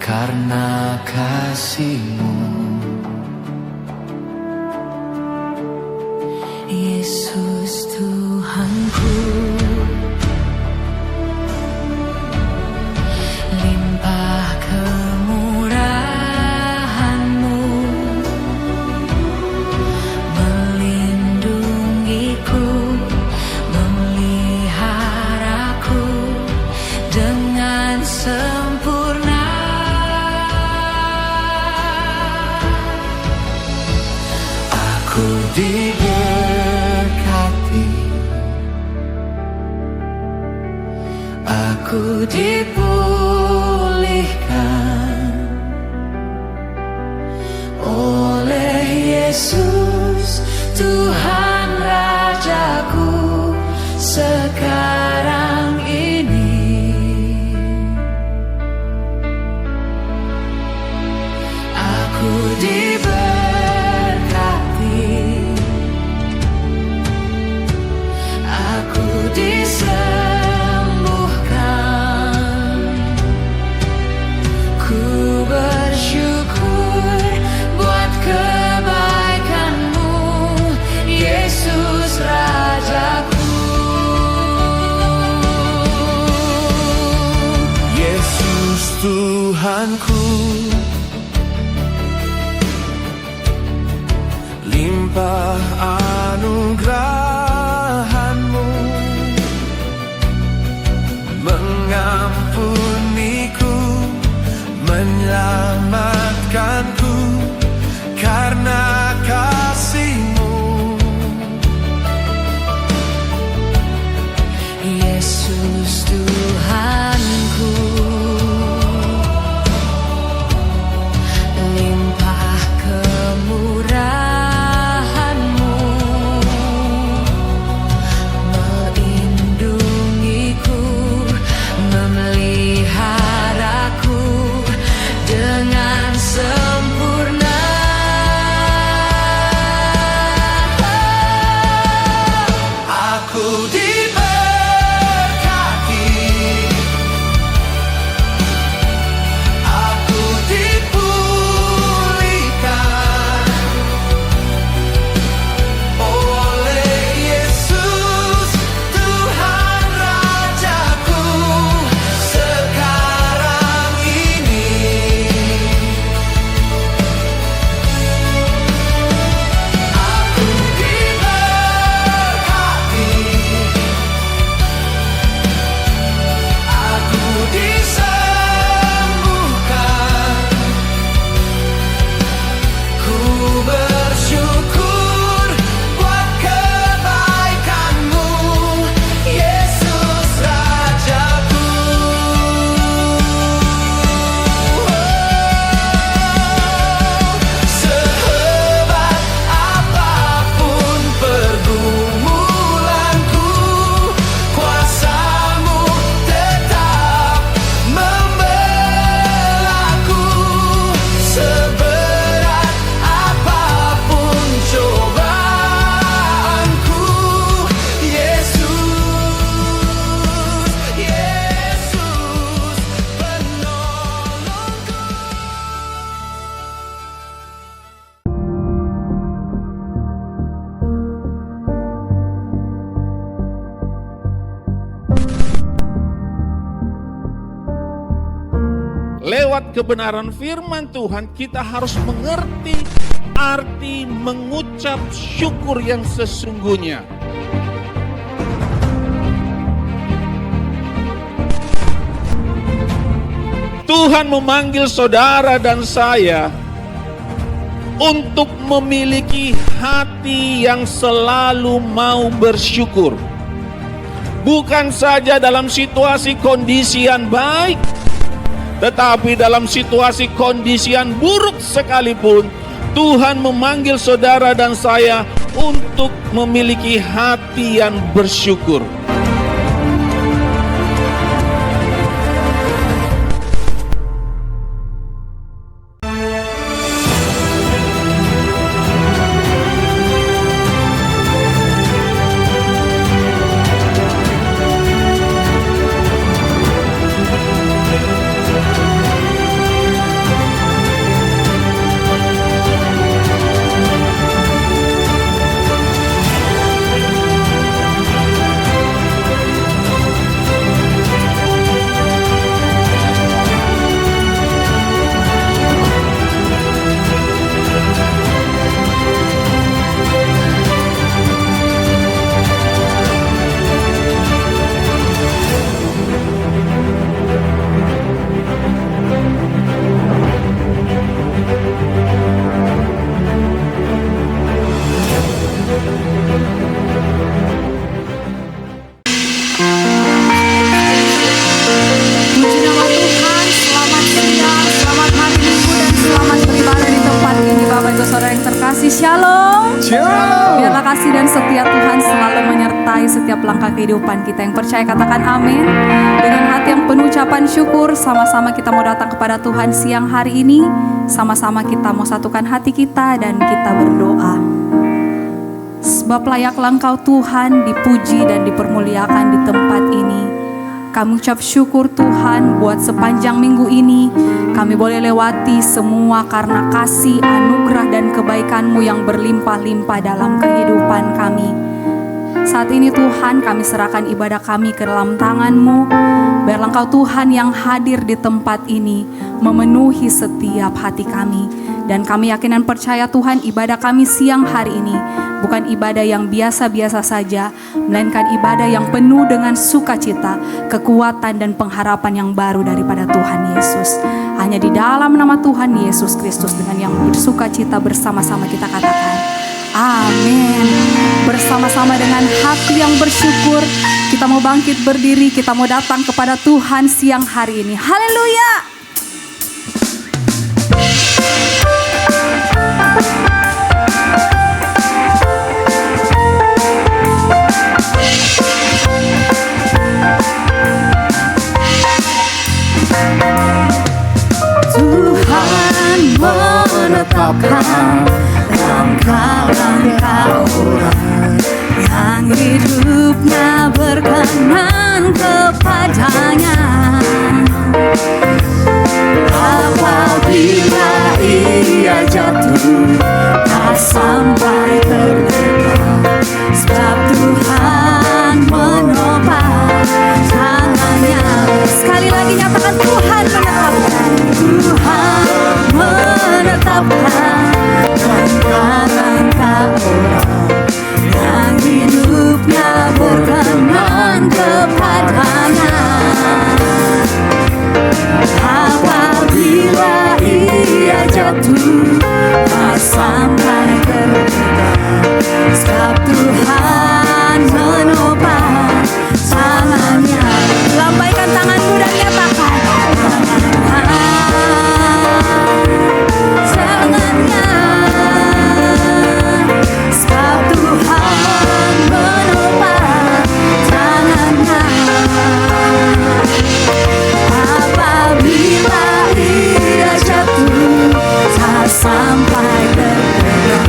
karena kasih-Mu. Yesus Tuhanku, limpah kemurahan-Mu melindungiku, memeliharaku dengan sempurna. Aku diberkati, aku dipulihkan oleh Yesus Tuhan Rajaku sekarang ini. Aku diberkati, aku disembuhkan. Ku bersyukur buat kebaikan-Mu, Yesus Rajaku. Yesus Tuhanku, limpah anugerah-Mu mengampuniku, menyelamatkanku karena kasih-Mu. Yesus Tuhanku, limpah kemurahan-Mu melindungiku, memeliharaku dengan sempurna. Aku diberkati, aku dipulihkan oleh Yesus Tuhan Rajaku sekarang ini. Aku diberkati, aku disembuhkan. Ku bersyukur buat kebaikan-Mu, Yesus Rajaku. Sehebat apapun pergumulanku, kuasa-Mu tetap membelaku. Seberat apapun cobaanku, Yesus, Yesus penolongku. Lewat kebenaran firman Tuhan, kita harus mengerti arti mengucap syukur yang sesungguhnya. Tuhan memanggil saudara dan saya untuk memiliki hati yang selalu mau bersyukur. Bukan saja dalam situasi kondisi yang baik, tetapi dalam situasi kondisi yang buruk sekalipun, Tuhan memanggil saudara dan saya untuk memiliki hati yang bersyukur. kasih shalom. Shalom. Biarlah kasih dan setia Tuhan selalu menyertai setiap langkah kehidupan kita. Yang percaya katakan amin. Dengan hati yang penuh ucapan syukur, sama-sama kita mau datang kepada Tuhan siang hari ini. Sama-sama kita mau satukan hati kita dan kita berdoa. Sebab layaklah Engkau Tuhan dipuji dan dipermuliakan di tempat ini. Kami ucap syukur Tuhan buat sepanjang minggu ini kami boleh lewati semua karena kasih, anugerah dan kebaikan-Mu yang berlimpah-limpah dalam kehidupan kami. Saat ini Tuhan kami serahkan ibadah kami ke dalam tangan-Mu. Biarlah Engkau Tuhan yang hadir di tempat ini memenuhi setiap hati kami. Dan kami yakin dan percaya Tuhan ibadah kami siang hari ini bukan ibadah yang biasa-biasa saja, melainkan ibadah yang penuh dengan sukacita, kekuatan dan pengharapan yang baru daripada Tuhan Yesus. Hanya di dalam nama Tuhan Yesus Kristus dengan yang bersukacita bersama-sama kita katakan amin. Bersama-sama dengan hati yang bersyukur kita mau bangkit berdiri, kita mau datang kepada Tuhan siang hari ini. Haleluya. Tuhan menetapkan langkah-langkah orang yang hidupnya berkenan kepadanya. Apabila ia jatuh, tak sampai terdekat, sebab Tuhan menopang tangannya. Sekali lagi nyatakan Tuhan menetapkan. Tuhan menetapkan langkah-langkah orang yang hidupnya berkenan kepadanya. Apabila ia jatuh, tak sampai terdekat, sebab Tuhan menopang tangannya. Lambaikan tanganmu dan nyatakan tangannya, sebab Tuhan menopang tangannya. Apabila ia jatuh, tak sampai terdekat,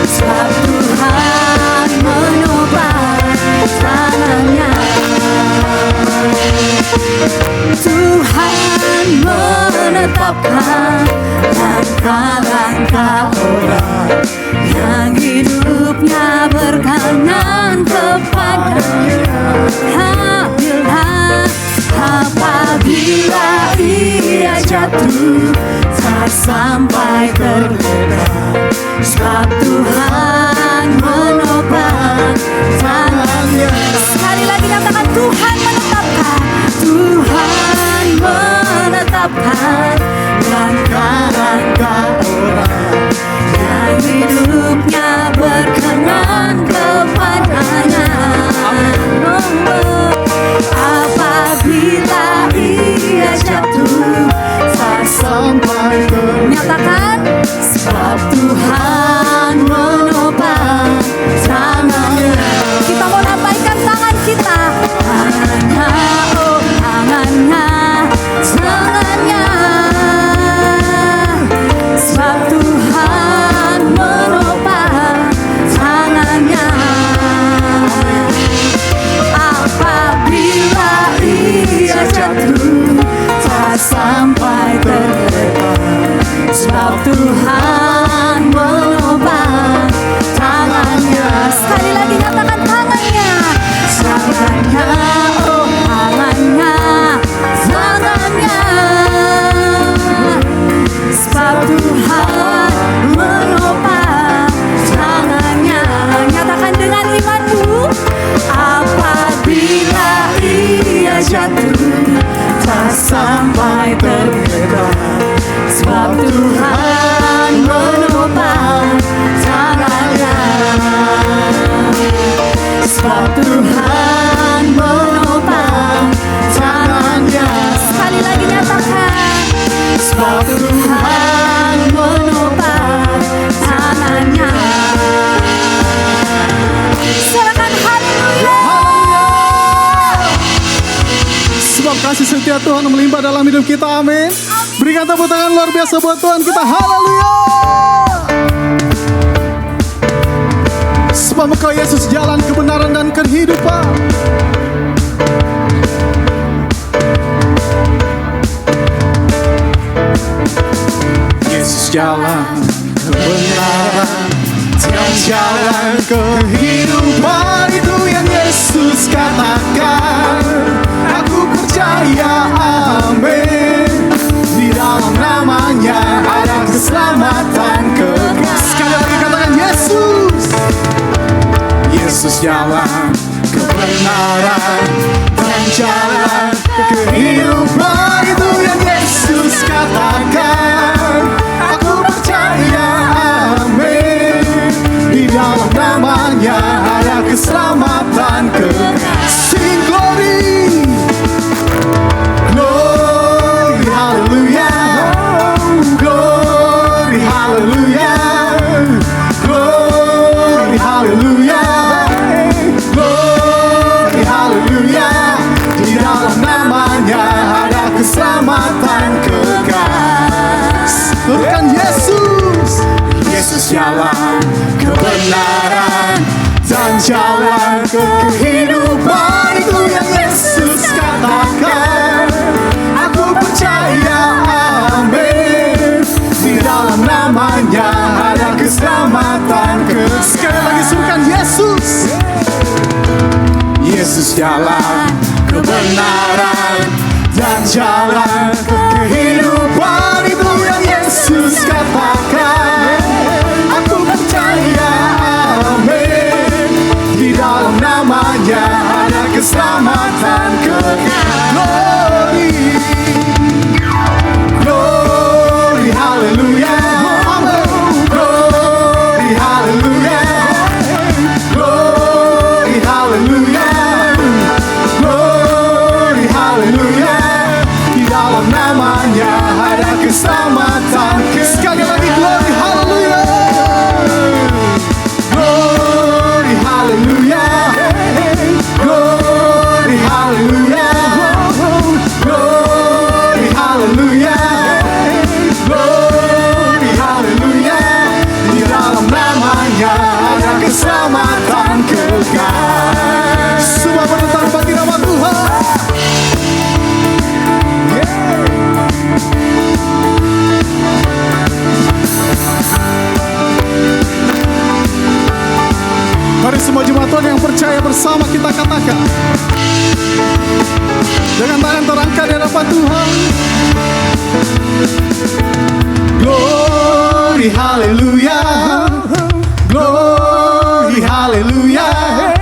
sebab Tuhan menopang tangannya. Tuhan menetapkan langkah-langkah orang yang hidupnya berkenan kepadanya. Apabila ia jatuh, tak sampai terdekat, sebab Tuhan menopang tangannya. Sekali lagi katakan Tuhan menetapkan. Tuhan menetapkan langkah-langkah orang yang hidupnya berkenan kepadanya. Apabila ia jatuh, tak sampai nyatakan, sebab Tuhan menopang tangannya. Kita mau lambaikan tangan kita. Tangannya, oh tangannya, tangannya. kasih Tuhan melimpah dalam hidup kita, amin. Berikan tepuk tangan luar biasa buat Tuhan kita, haleluya. Sebab Engkau Yesus jalan kebenaran dan kehidupan. Yesus jalan kebenaran dan jalan kehidupan, itu yang Yesus katakan. Aku percaya, amin. Di dalam namanya ada keselamatan kekal. Sekali lagi katakan Yesus. Yesus jalan kebenaran dan jalan kehidupan, itu yang Yesus katakan. Aku percaya, amin. Di dalam namanya ada keselamatan kekal. Sing glory, glory, hallelujah, glory, hallelujah, glory, hallelujah, glory, hallelujah. Di dalam namanya ada keselamatan kekal. Sebutkan Yesus. Yesus jalan kebenaran dan jalan kehidupan, itu yang Yesus katakan. Aku percaya, amin. Di dalam namanya ada keselamatan kekal. Sekali lagi sebutkan Yesus. Yesus jalan kebenaran dan jalan kehidupan, itu yang Yesus katakan. Aku percaya, amin. Di dalam namanya ada keselamatan kekal. Glory, glory, hallelujah, glory, hallelujah, glory, hallelujah, glory, hallelujah. Di dalam namanya ada keselamatan kekal. Sekali lagi glory, hallelujah, glory, hallelujah, glory, hallelujah, glory, hallelujah, glory, hallelujah. Di dalam namanya ada keselamatan kekal. Semua menentang bagi nama Tuhan. Mari semua jemaat Tuhan yang percaya bersama kita katakan dengan tangan terangkat di hadapan Tuhan. Glory, hallelujah, glory, hallelujah,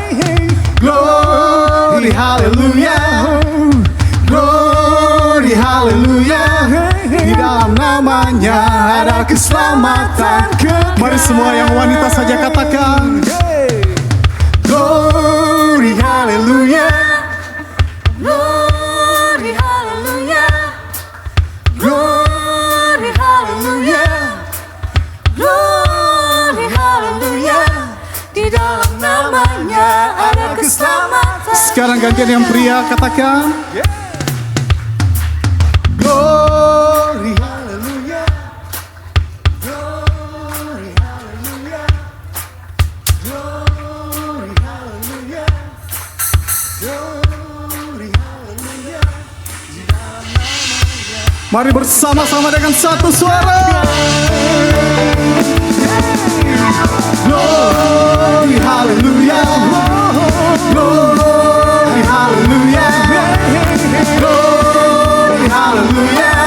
glory, hallelujah, glory, hallelujah. Di dalam namanya ada keselamatan kekal. Mari semua yang wanita saja katakan glory, hallelujah, Glory, hallelujah. Glory, hallelujah. Glory, hallelujah. Di dalam namanya ada keselamatan. Sekarang gantian yang pria katakan glory, hallelujah, glory, hallelujah, glory, hallelujah, glory, hallelujah. Mari bersama-sama dengan satu suara. Glory, hallelujah, glory, hallelujah, glory, hallelujah,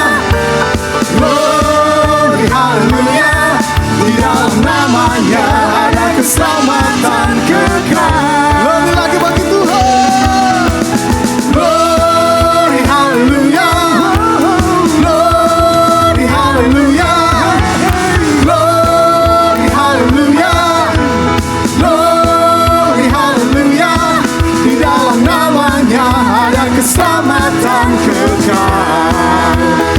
glory, hallelujah. Di dalam namanya ada keselamatan kekal. Lebih lagi bagi Tuhan. Glory, hallelujah, glory, hallelujah, glory, hallelujah, glory, hallelujah. Di dalam namanya ada keselamatan kekal.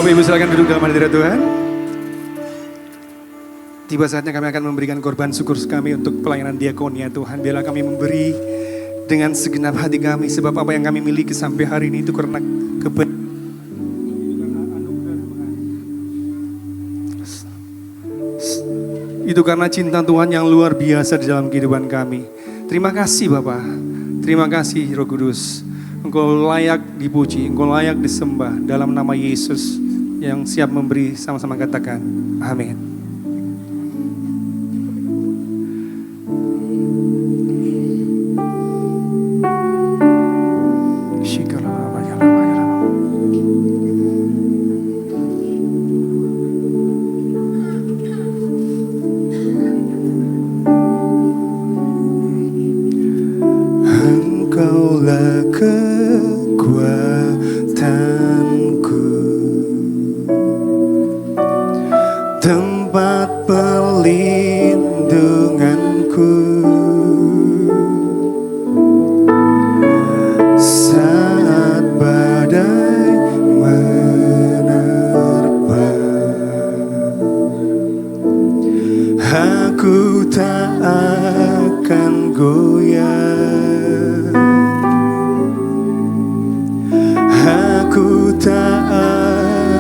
Bapak Ibu silakan duduk dalam hadirat Tuhan. Tiba saatnya kami akan memberikan korban syukur kami untuk pelayanan diakonia Tuhan. Biarlah kami memberi dengan segenap hati kami, sebab apa yang kami miliki sampai hari ini itu karena itu karena cinta Tuhan yang luar biasa di dalam kehidupan kami. Terima kasih Bapa, terima kasih Roh Kudus. Engkau layak dipuji, Engkau layak disembah. Dalam nama Yesus yang siap memberi, sama-sama katakan amin. Engkaulah kekuatanku, tempat perlindunganku, saat badai menerpa. Aku tak akan goyah, aku tak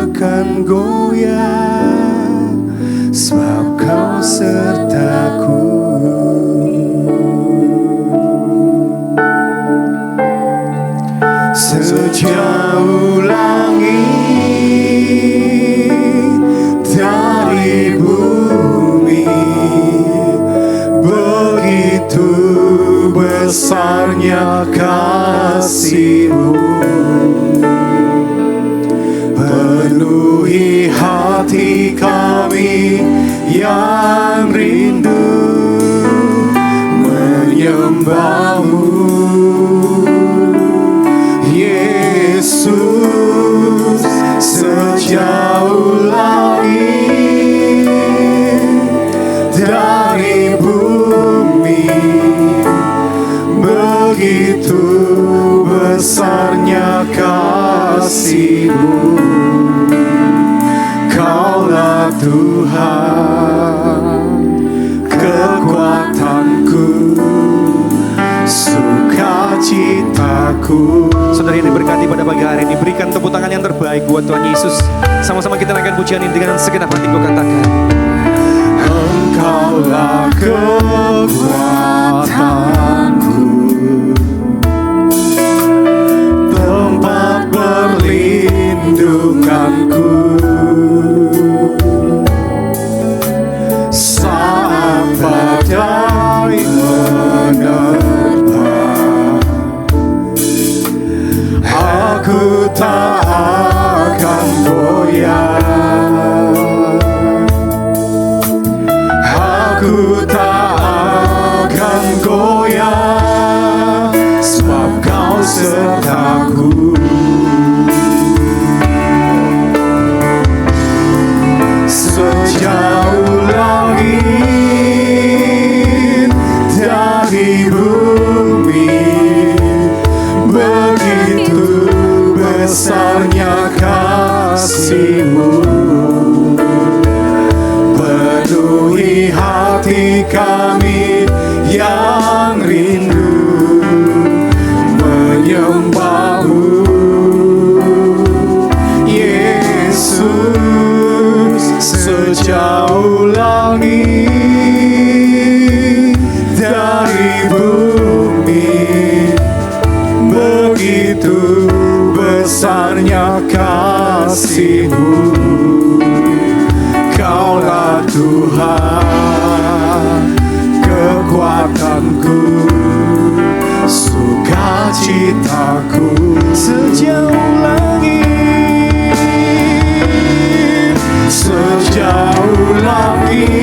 akan goyah, sebab Kau sertaku. Sejauh langit dari bumi, begitu besarnya kasih-Mu. Penuhi hati kami yang rindu menyembah-Mu, Yesus. Sejauh langit dari bumi, begitu besarnya kasih-Mu. Kaulah Tuhan, kekuatanku, sukacitaku. Saudara yang diberkati pada pagi hari ini, berikan tepuk tangan yang terbaik buat Tuhan Yesus. Sama-sama kita naikkan pujian ini dengan segenap hati. Kau katakan, Engkaulah kekuatanku, tempat perlindunganku, saat badai menerpa. Aku tak akan goyah, aku tak akan goyah, sebab Kau sertaku. Sejauh langit dari bumi, begitu besarnya kasih-Mu. Penuhi hati kami yang rindu menyembah-Mu, Yesus. Sejauh langit dari bumi, begitu besarnya kasih-Mu. Kaulah Tuhan, kekuatanku, sukacitaku. Sejauh langit, sejauh langit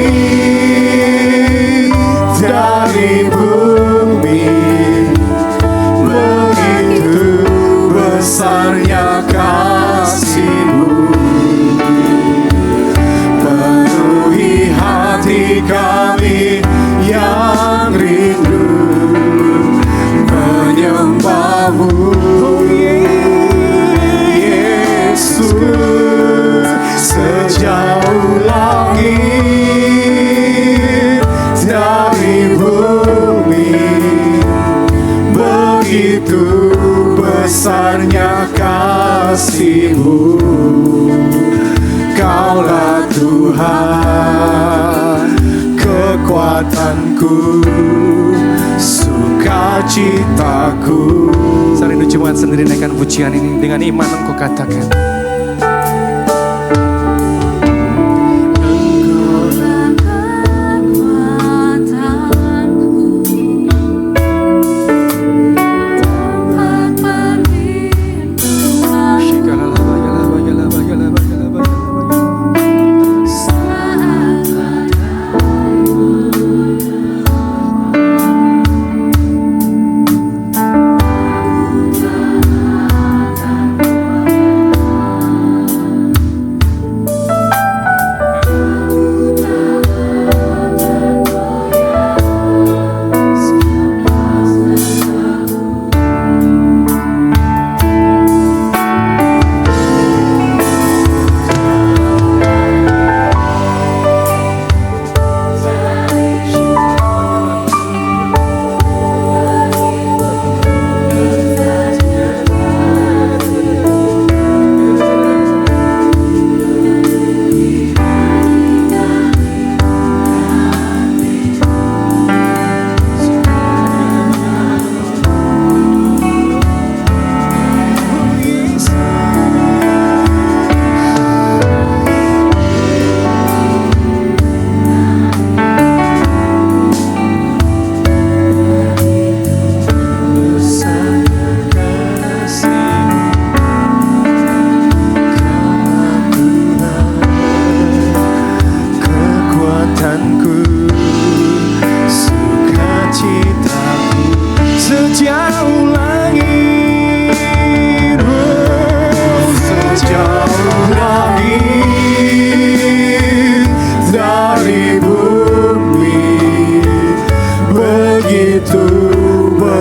dari bumi, begitu besarnya kasih-Mu. Penuhi hati kami yang rindu menyembah-Mu, Yesus. kasih-Mu. Kaulah Tuhan, kekuatanku, sukacitaku. Saya rindu jemaat sendiri naikkan pujian ini dengan iman engkau katakan.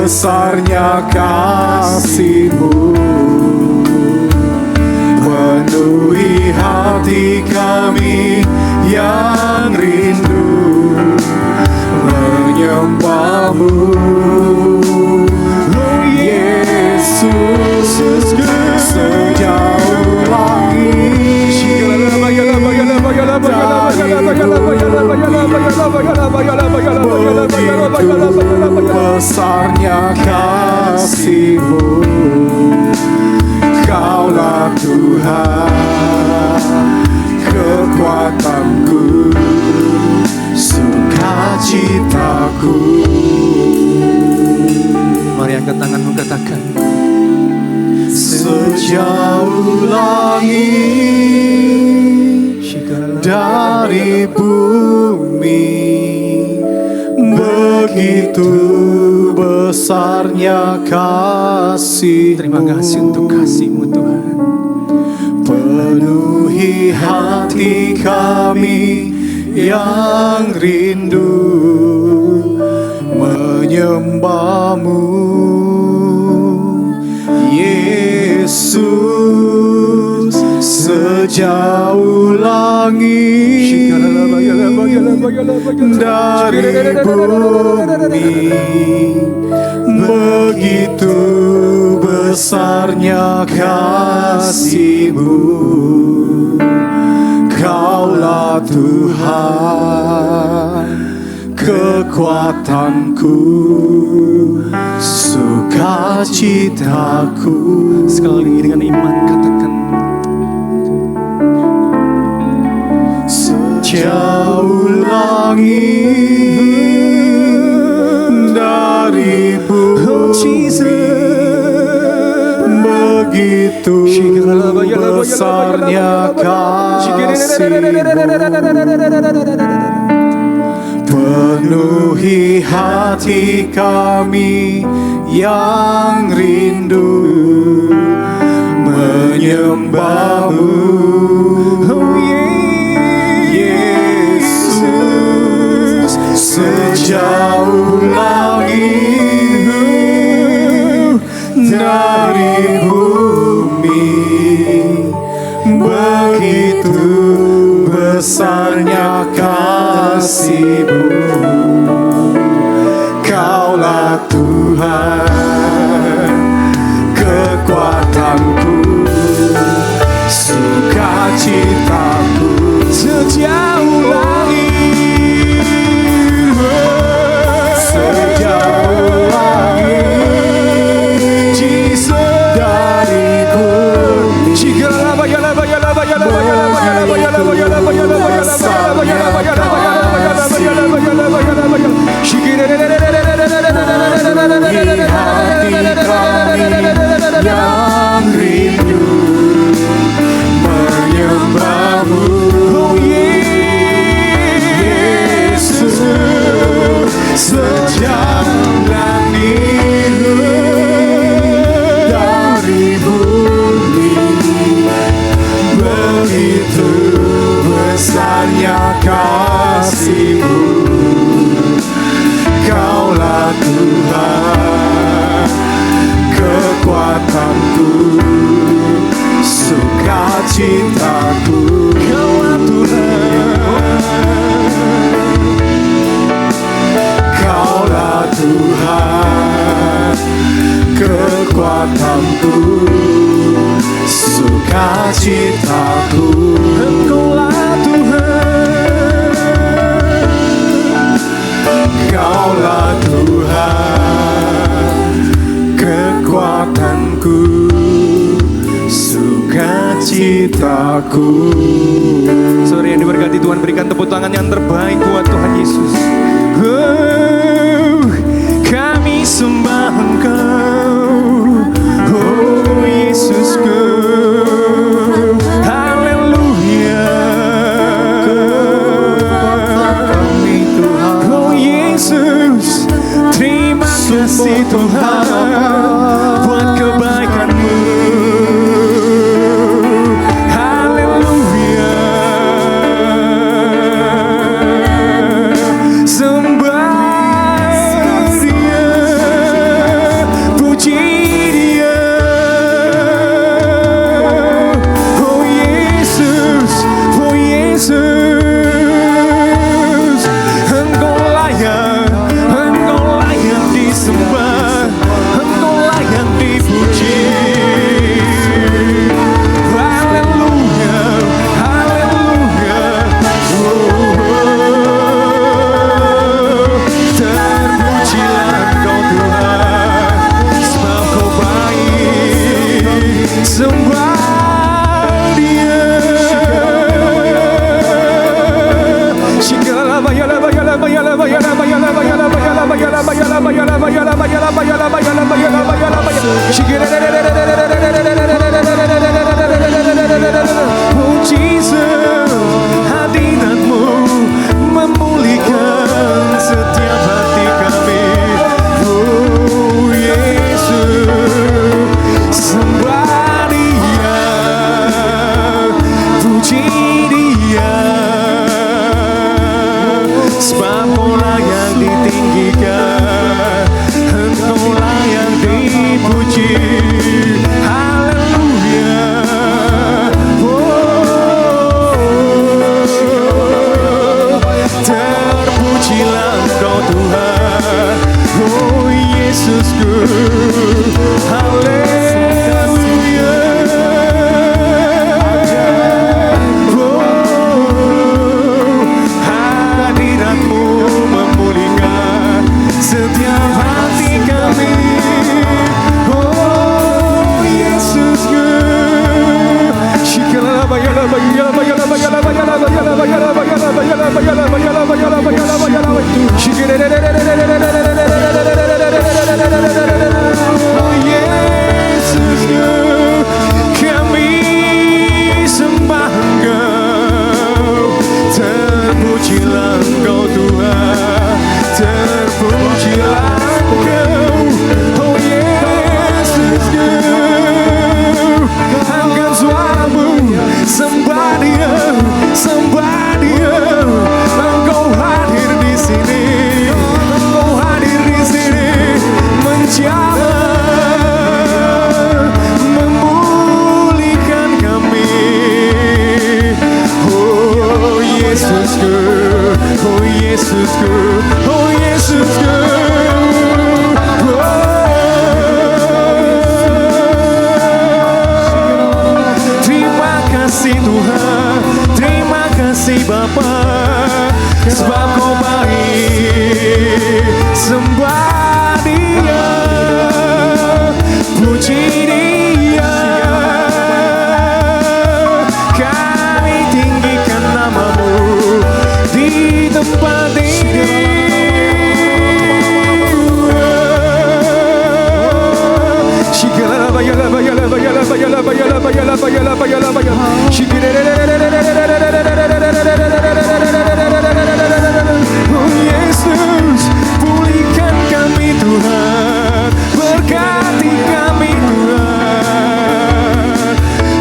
Besarnya kasih-Mu, penuhi hati kami yang rindu menyembah-Mu. Oh Yesus, sejauh langit begitu besarnya kasih-Mu. Kaulah Tuhan, kekuatanku, sukacitaku. Mari angkat tanganmu katakan. Sejauh langit dari bumi, begitu besarnya kasih-Mu. Terima kasih untuk kasih-Mu Tuhan. Penuhi hati kami yang rindu menyembah-Mu. Yesus, sejauh langit dari bumi, begitu besarnya kasih-Mu. Kaulah Tuhan, kekuatanku, sukacitaku. Sekali lagi dengan iman katakan. Sejauh langit dari bumi, begitu besarnya kasih-Mu. Penuhi hati kami yang rindu menyembah-Mu. Oh Yesus, sejauh langit dari bumi, begitu besarnya kasih-Mu. Kaulah Tuhan, kekuatanku, sukacitaku sejauh langit, sejauh langit, Jesus dariku. Yang rindu menyembahmu, oh Yesus, sejauh langit dari bumi, begitu besarnya kasih-Mu. Kaulah Tuhan, kekuatanku, sukacitaku. Kaulah Tuhan, Kaulah Tuhan, kekuatanku, sukacitaku. Engkaulah Tuhan, Kaulah Tuhan, kekuatanku, sukacitaku. Sore yang diberkati Tuhan, berikan tepuk tangan yang terbaik buat Tuhan Yesus. Oh, kami sembah Engkau, oh Yesusku. Haleluya. Oh Yesus, terima kasih Tuhan buat kebaikan-Mu. Haleluya. Sembah Dia, puji Dia. Oh Yesus, oh Yesus, Engkau layak disembah, Engkau layak dipuji. Haleluya, haleluya. Terpujilah Engkau Tuhan, sebab Kau baik. Sembah Dia. Oh Jesus, hadirat-Mu memulihkan setiap hati kami. Oh Yesus, sembah Dia, puji Dia, sebab Engkau yang ditinggikan, Engkau yang dipuji. Haleluya. Oh, terpujilah Engkau Tuhan, oh Yesusku. Haleluya. Hadirat-Mu memulihkan setiap hati kami. Oh Yesusku. Oh Yesusku, kami sembah Engkau. Terpujilah Engkau Tuhan, terpujilah Engkau. Oh Yesusku, angkat suaramu, sembah Dia, sembah Dia. Engkau hadir di sini, Engkau hadir di sini, menjamah, memulihkan kami. Oh Yesusku, oh Yesusku, oh Yesusku. Terima sebab kau baik. Sembah Dia, puji Dia, kami tinggikan namamu di tempat ini. Oh Yesus, pulihkan kami Tuhan, berkati kami Tuhan,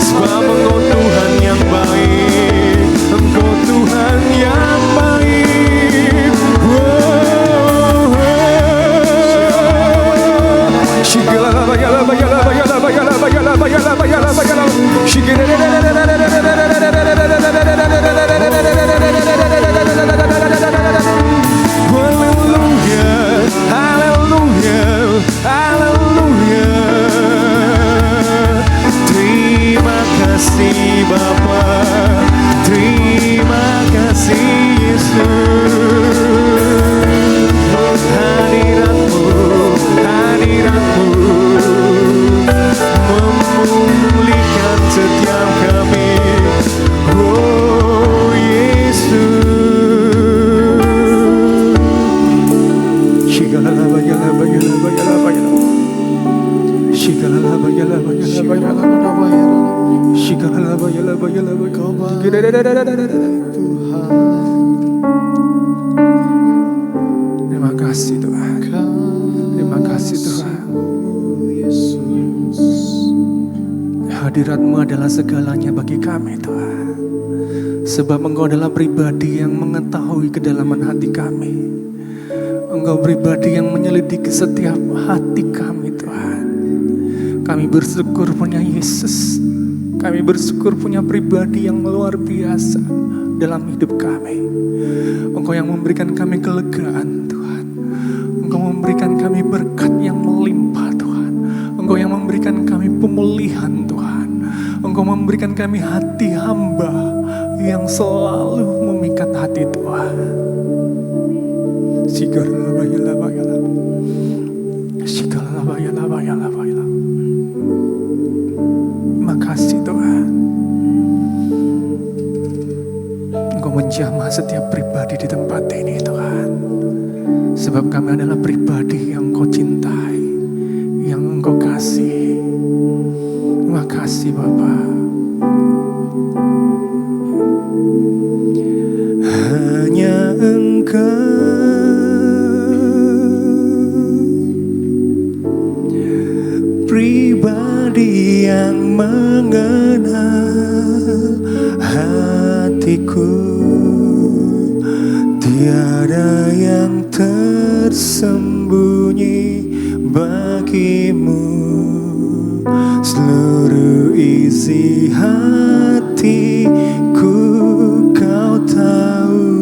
sebab Engkau Tuhan yang baik, Engkau Tuhan yang baik. Haleluya, haleluya. Terima kasih Bapa, terima kasih Yesus. Hadiratmu, hadiratmu memulihkan setiap kami. Oh Yesus. Terima kasih Tuhan. Terima kasih Tuhan. Hadirat-Mu adalah segalanya bagi kami Tuhan. Sebab Engkau adalah pribadi yang mengetahui kedalaman hati kami. Engkau pribadi yang menyelidiki setiap hati kami Tuhan. Kami bersyukur punya Yesus. Kami bersyukur punya pribadi yang luar biasa dalam hidup kami. Engkau yang memberikan kami kelegaan Tuhan. Engkau memberikan kami berkat yang melimpah Tuhan. Engkau yang memberikan kami pemulihan Tuhan. Engkau memberikan kami hati hamba yang selalu memikat hati Tuhan. Makasih Tuhan. Engkau menjamah setiap pribadi di tempat ini Tuhan. Sebab kami adalah pribadi yang Engkau cintai, yang Engkau kasih. Terima kasih Bapa. Hanya Engkau pribadi yang mengenal hatiku. Tiada yang tersembunyi bagimu. Seluruh isi hatiku Kau tahu,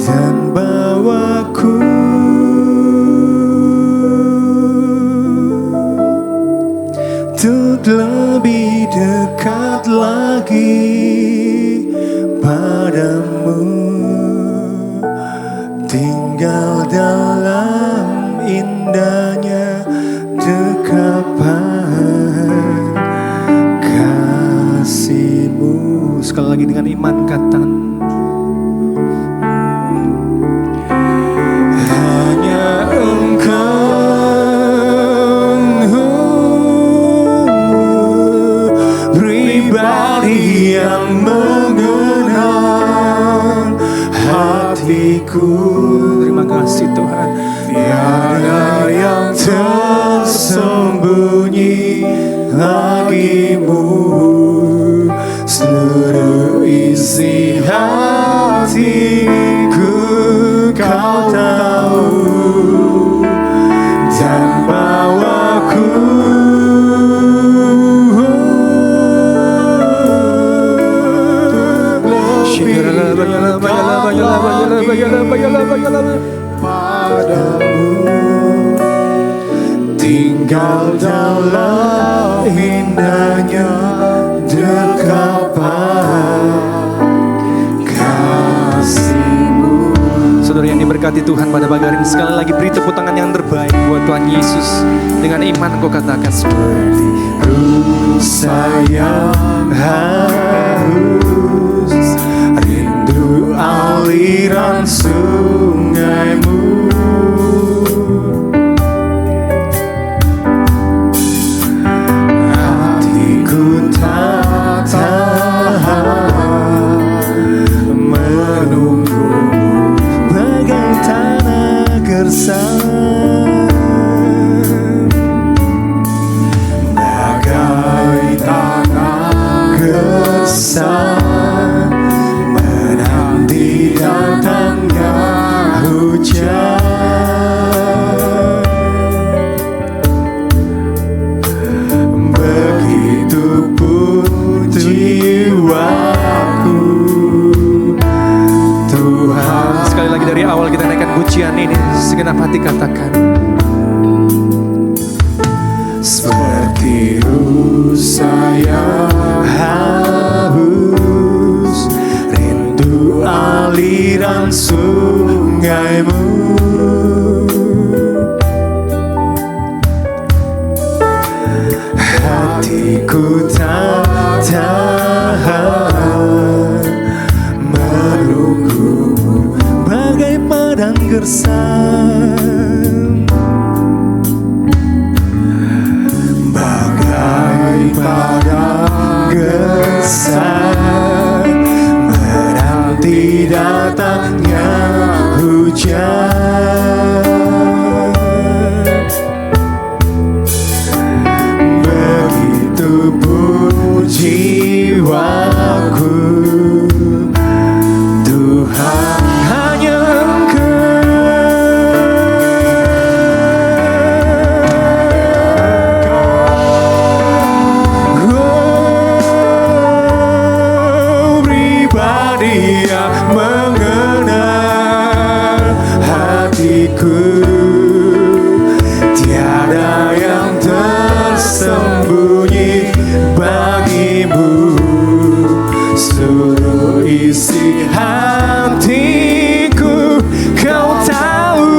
dan bawaku untuk lebih dekat lagi padamu, tinggal dalam indahnya dekapan kasih-Mu. Sekali lagi dengan iman katakan, hanya Engkau pribadi yang mengenal hatiku. Terima kasih Tuhan. Tiada yang tersembunyi bagimu. Seluruh isi hatiku Kau tahu, dan bawaku padamu, tinggal dalam indahnya dekapan kasih-Mu. memberkati Tuhan pada pagi hari ini. Sekali lagi beri tepuk tangan yang terbaik buat Tuhan Yesus. Dengan iman kau katakan seperti saya haus, rindu aliran sungaimu. Hatiku tak tahan menunggumu bagai tanah gersang. Menanti datangnya hujan, begitupun jiwaku Tuhan. Sekali lagi dari awal kita naikkan pujian ini, segenap hati katakan seperti saya haus, rindu aliran sungaimu. Hatiku tak tahan menunggumu bagai padang gersang. Padang gersang menanti datangnya hujan, begitupun jiwaku Tuhan, hanya mengenal hatiku, tiada yang tersembunyi bagimu. Seluruh isi hatiku kau tahu,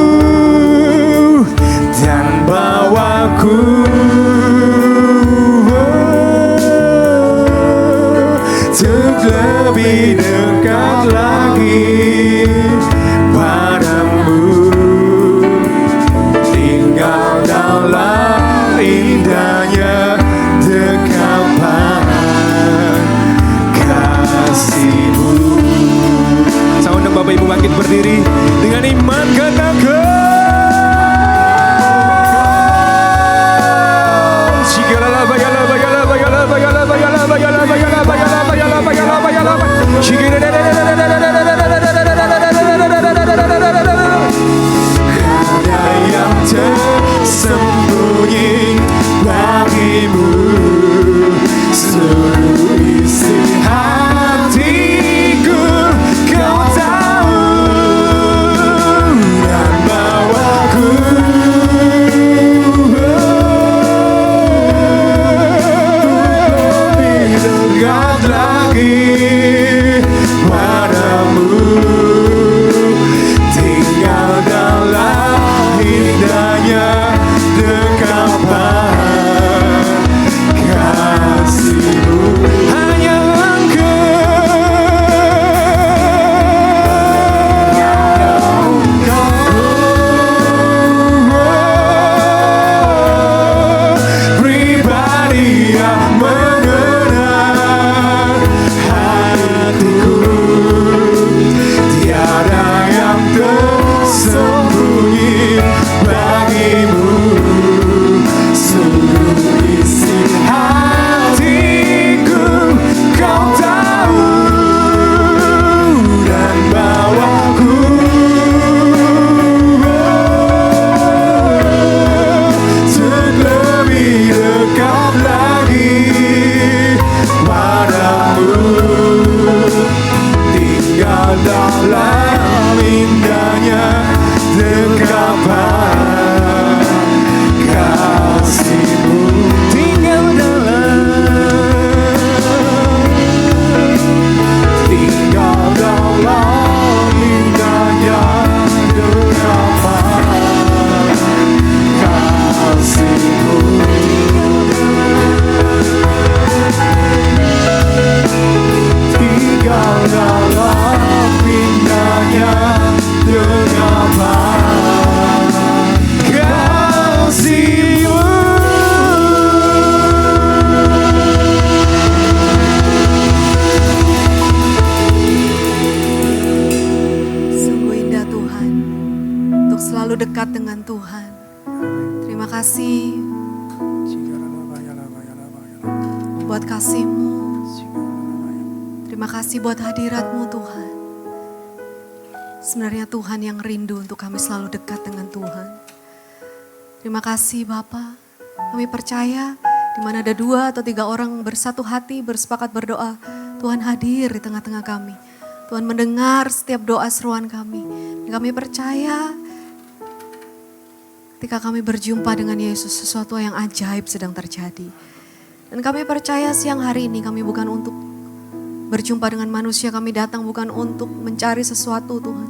dan bawaku untuk lebih dekat lagi padamu, tinggal dalam indahnya dekapan kasihmu. Saya undang Bapak Ibu bangkit berdiri dengan iman katakan ada yang tersembunyi bagimu, seluruh isi hatiku kau tahu, dekat dengan Tuhan. Terima kasih buat kasih-Mu. Terima kasih buat hadirat-Mu Tuhan. Sebenarnya Tuhan yang rindu untuk kami selalu dekat dengan Tuhan. Terima kasih Bapa. Kami percaya di mana ada 2 atau 3 orang bersatu hati bersepakat berdoa, Tuhan hadir di tengah-tengah kami. Tuhan mendengar setiap doa seruan kami. Dan kami percaya ketika kami berjumpa dengan Yesus, sesuatu yang ajaib sedang terjadi. Dan kami percaya siang hari ini kami bukan untuk berjumpa dengan manusia, kami datang bukan untuk mencari sesuatu Tuhan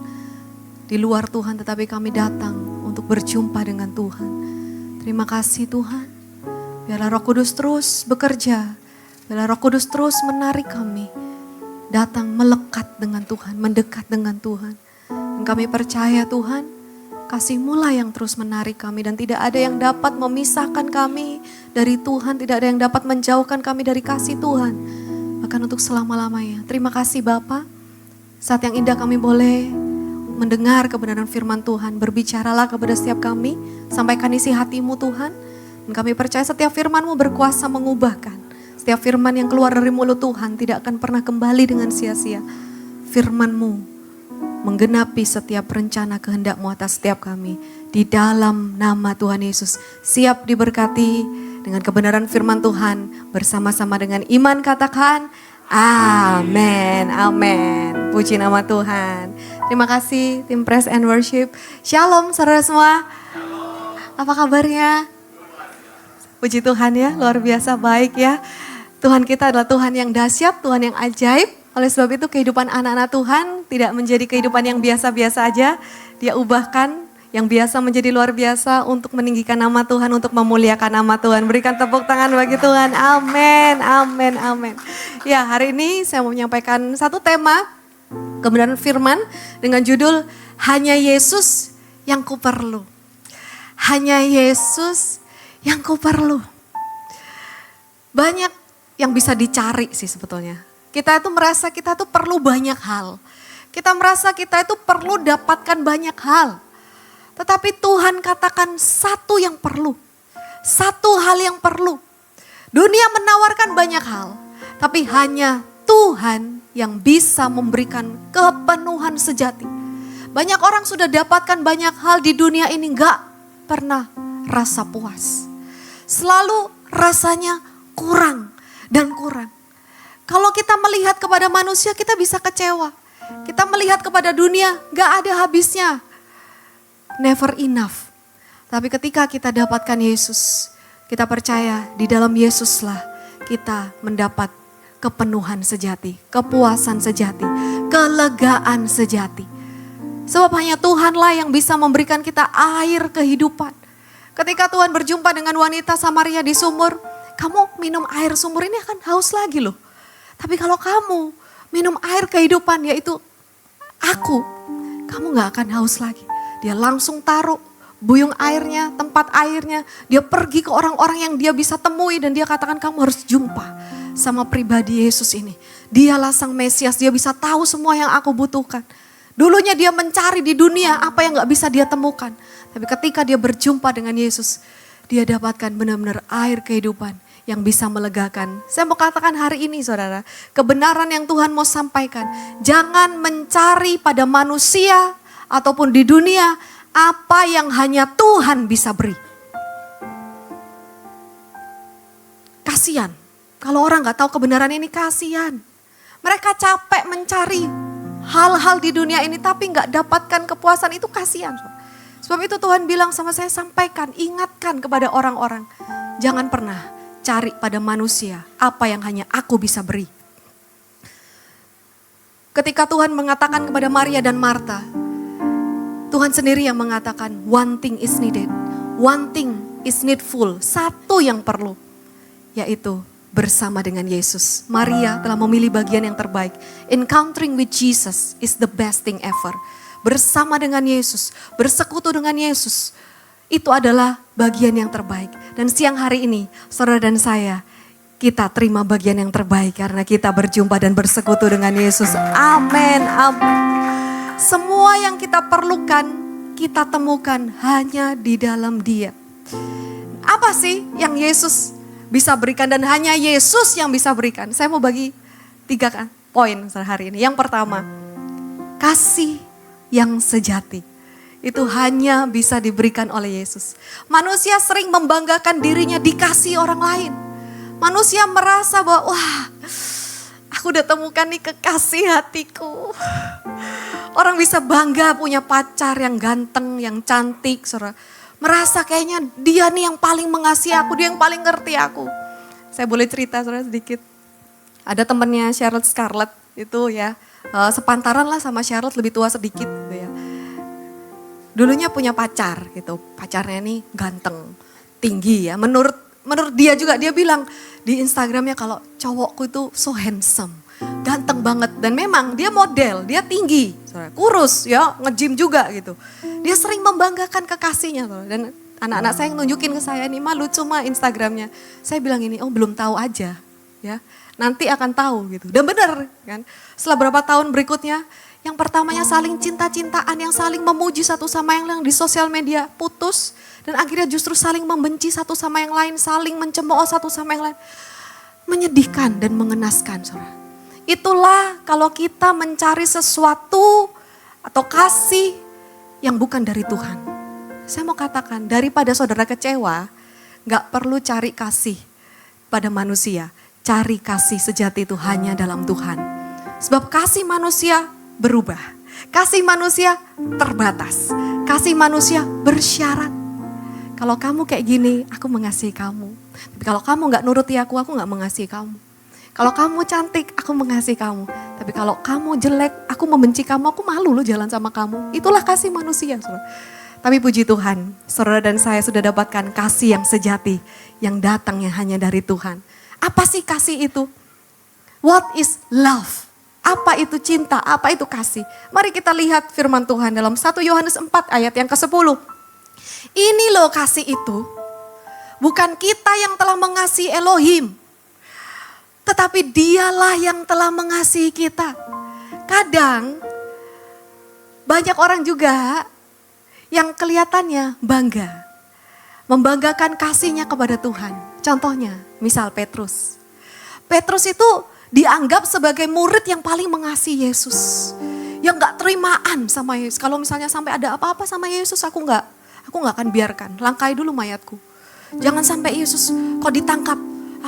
di luar Tuhan, tetapi kami datang untuk berjumpa dengan Tuhan. Terima kasih Tuhan. Biarlah Roh Kudus terus bekerja. Biarlah Roh Kudus terus menarik kami. Datang melekat dengan Tuhan, mendekat dengan Tuhan. Dan kami percaya Tuhan, kasih-Mu lah yang terus menarik kami. Dan tidak ada yang dapat memisahkan kami dari Tuhan. Tidak ada yang dapat menjauhkan kami dari kasih Tuhan. Bahkan untuk selama-lamanya. Terima kasih Bapa. Saat yang indah kami boleh mendengar kebenaran firman Tuhan. Berbicaralah kepada setiap kami. Sampaikan isi hati-Mu Tuhan. Dan kami percaya setiap firman-Mu berkuasa mengubahkan. Setiap firman yang keluar dari mulut Tuhan tidak akan pernah kembali dengan sia-sia. Firman-Mu menggenapi setiap rencana kehendak-Mu atas setiap kami. Di dalam nama Tuhan Yesus. Siap diberkati dengan kebenaran firman Tuhan. Bersama-sama dengan iman katakan amin, amin. Puji nama Tuhan. Terima kasih tim Praise and Worship. Shalom saudara semua. Apa kabarnya? Puji Tuhan ya, luar biasa baik ya. Tuhan kita adalah Tuhan yang dahsyat, Tuhan yang ajaib. Oleh sebab itu kehidupan anak-anak Tuhan tidak menjadi kehidupan yang biasa-biasa aja. Dia ubahkan yang biasa menjadi luar biasa untuk meninggikan nama Tuhan, untuk memuliakan nama Tuhan. Berikan tepuk tangan bagi Tuhan. Amin, amin, amin. Ya, hari ini saya mau menyampaikan satu tema kebenaran firman dengan judul Hanya Yesus yang Kuperlu. Hanya Yesus yang Kuperlu. Banyak yang bisa dicari sih sebetulnya. Kita itu merasa kita tuh perlu banyak hal. Kita merasa kita itu perlu dapatkan banyak hal. Tetapi Tuhan katakan satu yang perlu. Satu hal yang perlu. Dunia menawarkan banyak hal. Tapi hanya Tuhan yang bisa memberikan kepenuhan sejati. Banyak orang sudah dapatkan banyak hal di dunia ini gak pernah rasa puas. Selalu rasanya kurang dan kurang. Kalau kita melihat kepada manusia kita bisa kecewa. Kita melihat kepada dunia gak ada habisnya. Never enough. Tapi ketika kita dapatkan Yesus, kita percaya di dalam Yesuslah kita mendapat kepenuhan sejati, kepuasan sejati, kelegaan sejati. Sebab hanya Tuhanlah yang bisa memberikan kita air kehidupan. Ketika Tuhan berjumpa dengan wanita Samaria di sumur, kamu minum air sumur ini akan haus lagi loh. Tapi kalau kamu minum air kehidupan yaitu aku, kamu gak akan haus lagi. Dia langsung taruh buyung airnya, tempat airnya. Dia pergi ke orang-orang yang dia bisa temui dan dia katakan kamu harus jumpa sama pribadi Yesus ini. Dialah sang Mesias, dia bisa tahu semua yang aku butuhkan. Dulunya dia mencari di dunia apa yang gak bisa dia temukan. Tapi ketika dia berjumpa dengan Yesus, dia dapatkan benar-benar air kehidupan yang bisa melegakan. Saya mau katakan hari ini saudara, kebenaran yang Tuhan mau sampaikan. Jangan mencari pada manusia ataupun di dunia apa yang hanya Tuhan bisa beri. Kasihan, kalau orang gak tahu kebenaran ini kasihan. Mereka capek mencari hal-hal di dunia ini tapi gak dapatkan kepuasan, itu kasihan. Sebab itu Tuhan bilang sama saya, sampaikan, ingatkan kepada orang-orang. Jangan pernah cari pada manusia apa yang hanya aku bisa beri. Ketika Tuhan mengatakan kepada Maria dan Marta, Tuhan sendiri yang mengatakan one thing is needed, one thing is needful. Satu yang perlu, yaitu bersama dengan Yesus. Maria telah memilih bagian yang terbaik. Encountering with Jesus is the best thing ever. Bersama dengan Yesus, bersekutu dengan Yesus, itu adalah bagian yang terbaik. Dan siang hari ini, saudara dan saya, kita terima bagian yang terbaik karena kita berjumpa dan bersekutu dengan Yesus. Amin, amin. Semua yang kita perlukan, kita temukan hanya di dalam Dia. Apa sih yang Yesus bisa berikan dan hanya Yesus yang bisa berikan? Saya mau bagi 3 poin hari ini. Yang pertama, kasih yang sejati. Itu hanya bisa diberikan oleh Yesus. Manusia sering membanggakan dirinya dikasih orang lain. Manusia merasa bahwa, wah, aku udah temukan nih kekasih hatiku. Orang bisa bangga punya pacar yang ganteng, yang cantik, saudara. Merasa kayaknya dia nih yang paling mengasihi aku, dia yang paling ngerti aku. Saya boleh cerita saudara sedikit. Ada temennya Charlotte Scarlett itu ya, sepantaran lah sama Charlotte, lebih tua sedikit gitu ya. Dulunya punya pacar gitu, pacarnya nih ganteng, tinggi ya. Menurut dia juga, dia bilang di Instagramnya kalau cowokku itu so handsome, ganteng banget. Dan memang dia model, dia tinggi, kurus ya, nge-gym juga gitu. Dia sering membanggakan kekasihnya. Dan anak-anak saya yang nunjukin ke saya, nih lucu mah Instagramnya. Saya bilang ini, oh belum tahu aja ya, nanti akan tahu gitu. Dan benar kan, setelah berapa tahun berikutnya, yang pertamanya saling cinta-cintaan, yang saling memuji satu sama yang lain di sosial media, putus. Dan akhirnya justru saling membenci satu sama yang lain, saling mencemooh satu sama yang lain. Menyedihkan dan mengenaskan, saudara. Itulah kalau kita mencari sesuatu atau kasih yang bukan dari Tuhan. Saya mau katakan, daripada saudara kecewa, gak perlu cari kasih pada manusia. Cari kasih sejati itu hanya dalam Tuhan. Sebab kasih manusia berubah. Kasih manusia terbatas. Kasih manusia bersyarat. Kalau kamu kayak gini, aku mengasihi kamu. Tapi kalau kamu gak nuruti aku gak mengasihi kamu. Kalau kamu cantik, aku mengasihi kamu. Tapi kalau kamu jelek, aku membenci kamu, aku malu loh jalan sama kamu. Itulah kasih manusia, saudara. Tapi puji Tuhan, saudara dan saya sudah dapatkan kasih yang sejati, yang datangnya hanya dari Tuhan. Apa sih kasih itu? What is love? Apa itu cinta? Apa itu kasih? Mari kita lihat firman Tuhan dalam 1 Yohanes 4 ayat yang ke-10. Ini loh kasih itu, bukan kita yang telah mengasihi Elohim, tetapi dialah yang telah mengasihi kita. Kadang banyak orang juga yang kelihatannya bangga, membanggakan kasihnya kepada Tuhan. Contohnya, misal Petrus. Petrus itu dianggap sebagai murid yang paling mengasihi Yesus. Yang gak terimaan sama Yesus. Kalau misalnya sampai ada apa-apa sama Yesus, aku gak akan biarkan. Langkai dulu mayatku. Jangan sampai Yesus kau ditangkap.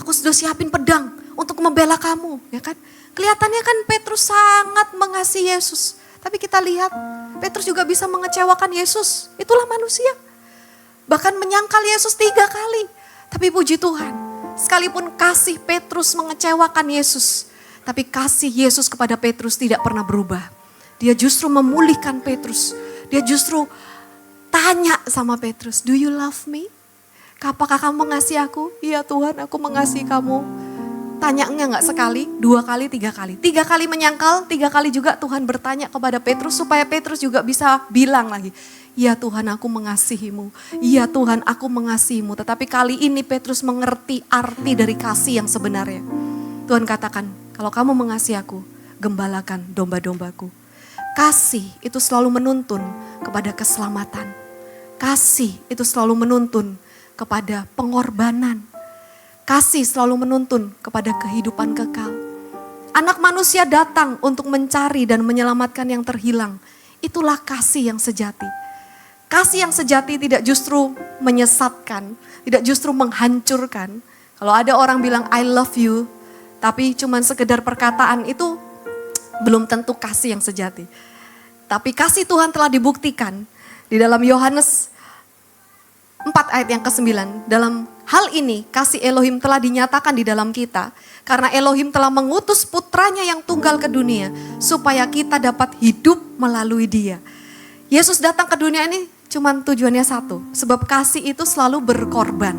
Aku sudah siapin pedang untuk membela kamu. Ya kan? Kelihatannya kan Petrus sangat mengasihi Yesus. Tapi kita lihat Petrus juga bisa mengecewakan Yesus. Itulah manusia. Bahkan menyangkal Yesus 3 kali. Tapi puji Tuhan, sekalipun kasih Petrus mengecewakan Yesus, tapi kasih Yesus kepada Petrus tidak pernah berubah. Dia justru memulihkan Petrus. Dia justru tanya sama Petrus, do you love me? Apakah kamu mengasihi aku? Iya Tuhan, aku mengasihi kamu. Tanyanya gak sekali, 2 kali, 3 kali. 3 kali menyangkal, 3 kali juga Tuhan bertanya kepada Petrus supaya Petrus juga bisa bilang lagi, iya Tuhan aku mengasihimu. Iya Tuhan aku mengasihimu. Tetapi kali ini Petrus mengerti arti dari kasih yang sebenarnya. Tuhan katakan, kalau kamu mengasihi aku, gembalakan domba-dombaku. Kasih itu selalu menuntun kepada keselamatan. Kasih itu selalu menuntun kepada pengorbanan. Kasih selalu menuntun kepada kehidupan kekal. Anak manusia datang untuk mencari dan menyelamatkan yang terhilang. Itulah kasih yang sejati. Kasih yang sejati tidak justru menyesatkan, tidak justru menghancurkan. Kalau ada orang bilang I love you, tapi cuman sekedar perkataan itu belum tentu kasih yang sejati. Tapi kasih Tuhan telah dibuktikan di dalam Yohanes 4 ayat yang ke-9. Dalam hal ini kasih Elohim telah dinyatakan di dalam kita. Karena Elohim telah mengutus putranya yang tunggal ke dunia. Supaya kita dapat hidup melalui dia. Yesus datang ke dunia ini cuman tujuannya satu. Sebab kasih itu selalu berkorban.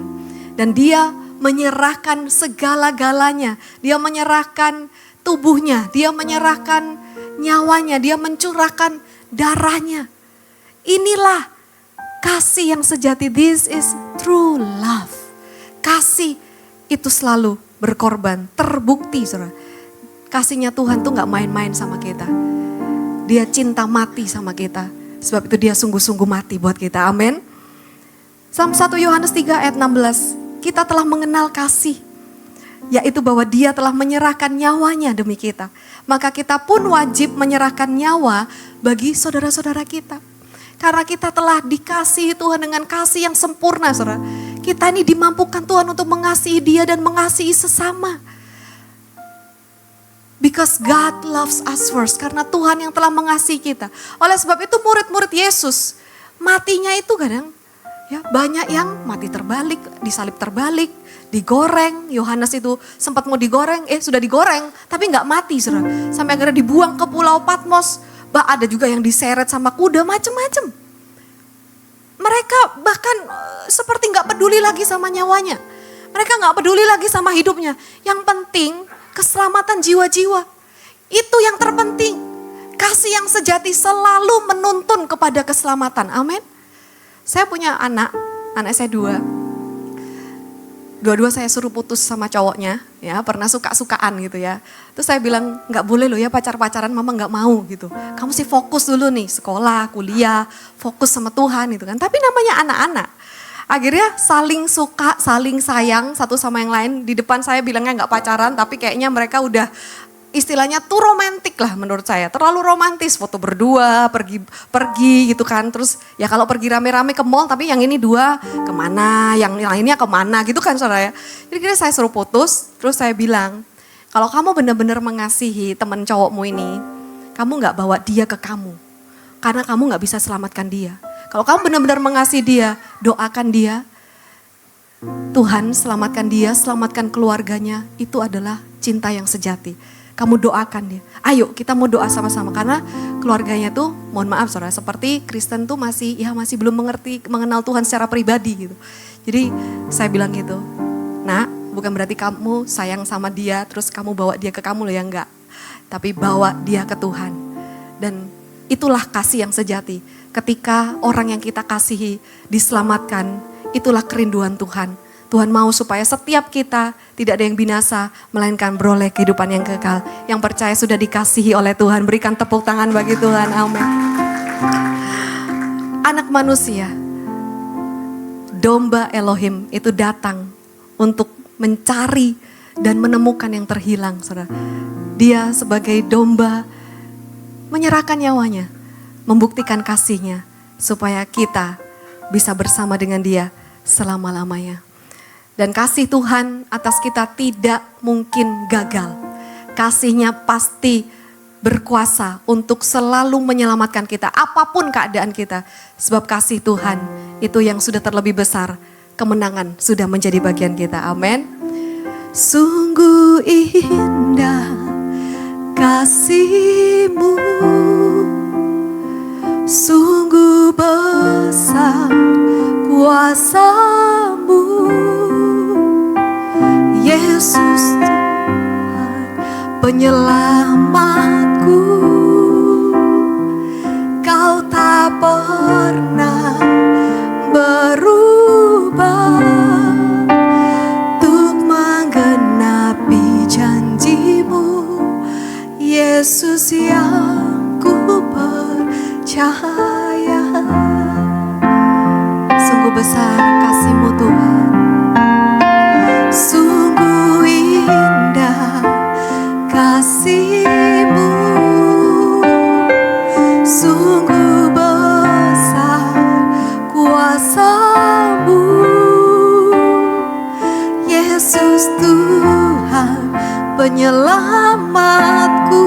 Dan dia menyerahkan segala-galanya. Dia menyerahkan tubuhnya. Dia menyerahkan nyawanya. Dia mencurahkan darahnya. Inilah kasih yang sejati. This is true love. Kasih itu selalu berkorban. Terbukti saudara. Kasihnya Tuhan tuh gak main-main sama kita. Dia cinta mati sama kita. Sebab itu dia sungguh-sungguh mati buat kita, amin. Sama 1 Yohanes 3 ayat 16, kita telah mengenal kasih, yaitu bahwa dia telah menyerahkan nyawanya demi kita. Maka kita pun wajib menyerahkan nyawa bagi saudara-saudara kita. Karena kita telah dikasihi Tuhan dengan kasih yang sempurna, saudara. Kita ini dimampukan Tuhan untuk mengasihi dia dan mengasihi sesama. Because God loves us first. Karena Tuhan yang telah mengasihi kita. Oleh sebab itu murid-murid Yesus matinya itu kadang ya banyak yang mati terbalik, disalib terbalik, digoreng. Yohanes itu sempat mau digoreng, sudah digoreng tapi nggak mati, saudara. Sampai akhirnya dibuang ke Pulau Patmos. Ada juga yang diseret sama kuda, macem-macem. Mereka bahkan seperti nggak peduli lagi sama nyawanya. Mereka nggak peduli lagi sama hidupnya. Yang penting keselamatan jiwa-jiwa. Itu yang terpenting. Kasih yang sejati selalu menuntun kepada keselamatan. Amin. Saya punya anak saya dua-dua saya suruh putus sama cowoknya, ya pernah suka-sukaan gitu ya. Terus saya bilang nggak boleh loh ya pacar-pacaran, mama nggak mau gitu. Kamu sih fokus dulu nih sekolah, kuliah, fokus sama Tuhan gitu kan. Tapi namanya anak-anak, akhirnya saling suka, saling sayang satu sama yang lain. Di depan saya bilangnya nggak pacaran, tapi kayaknya mereka udah istilahnya tuh romantis lah menurut saya. Terlalu romantis, foto berdua, pergi gitu kan. Terus ya kalau pergi rame-rame ke mall, tapi yang ini dua kemana, yang lainnya kemana gitu kan saudara ya. Jadi kira saya suruh putus, terus saya bilang, kalau kamu benar-benar mengasihi teman cowokmu ini, kamu gak bawa dia ke kamu. Karena kamu gak bisa selamatkan dia. Kalau kamu benar-benar mengasihi dia, doakan dia. Tuhan selamatkan dia, selamatkan keluarganya. Itu adalah cinta yang sejati. Kamu doakan dia. Ayo kita mau doa sama-sama. Karena keluarganya tuh, mohon maaf saudara, seperti Kristen tuh masih belum mengenal Tuhan secara pribadi gitu. Jadi saya bilang gitu, nak bukan berarti kamu sayang sama dia terus kamu bawa dia ke kamu loh ya, enggak. Tapi bawa dia ke Tuhan. Dan itulah kasih yang sejati. Ketika orang yang kita kasihi diselamatkan, itulah kerinduan Tuhan. Tuhan mau supaya setiap kita tidak ada yang binasa, melainkan beroleh kehidupan yang kekal. Yang percaya sudah dikasihi oleh Tuhan, berikan tepuk tangan bagi Tuhan, amin. Anak manusia, domba Elohim itu datang untuk mencari dan menemukan yang terhilang, saudara. Dia sebagai domba menyerahkan nyawanya, membuktikan kasihnya, supaya kita bisa bersama dengan dia selama-lamanya. Dan kasih Tuhan atas kita tidak mungkin gagal. Kasih-Nya pasti berkuasa untuk selalu menyelamatkan kita, apapun keadaan kita. Sebab kasih Tuhan itu yang sudah terlebih besar, kemenangan sudah menjadi bagian kita. Amin. Sungguh indah kasih-Mu, sungguh besar kuasa-Mu. Yesus Tuhan penyelamatku, Kau tak pernah berubah untuk menggenapi janji-Mu. Yesus yang ku percaya. Sungguh besar kasih-Mu Tuhan, sungguh indah kasih-Mu, sungguh besar kuasa-Mu. Yesus Tuhan penyelamatku,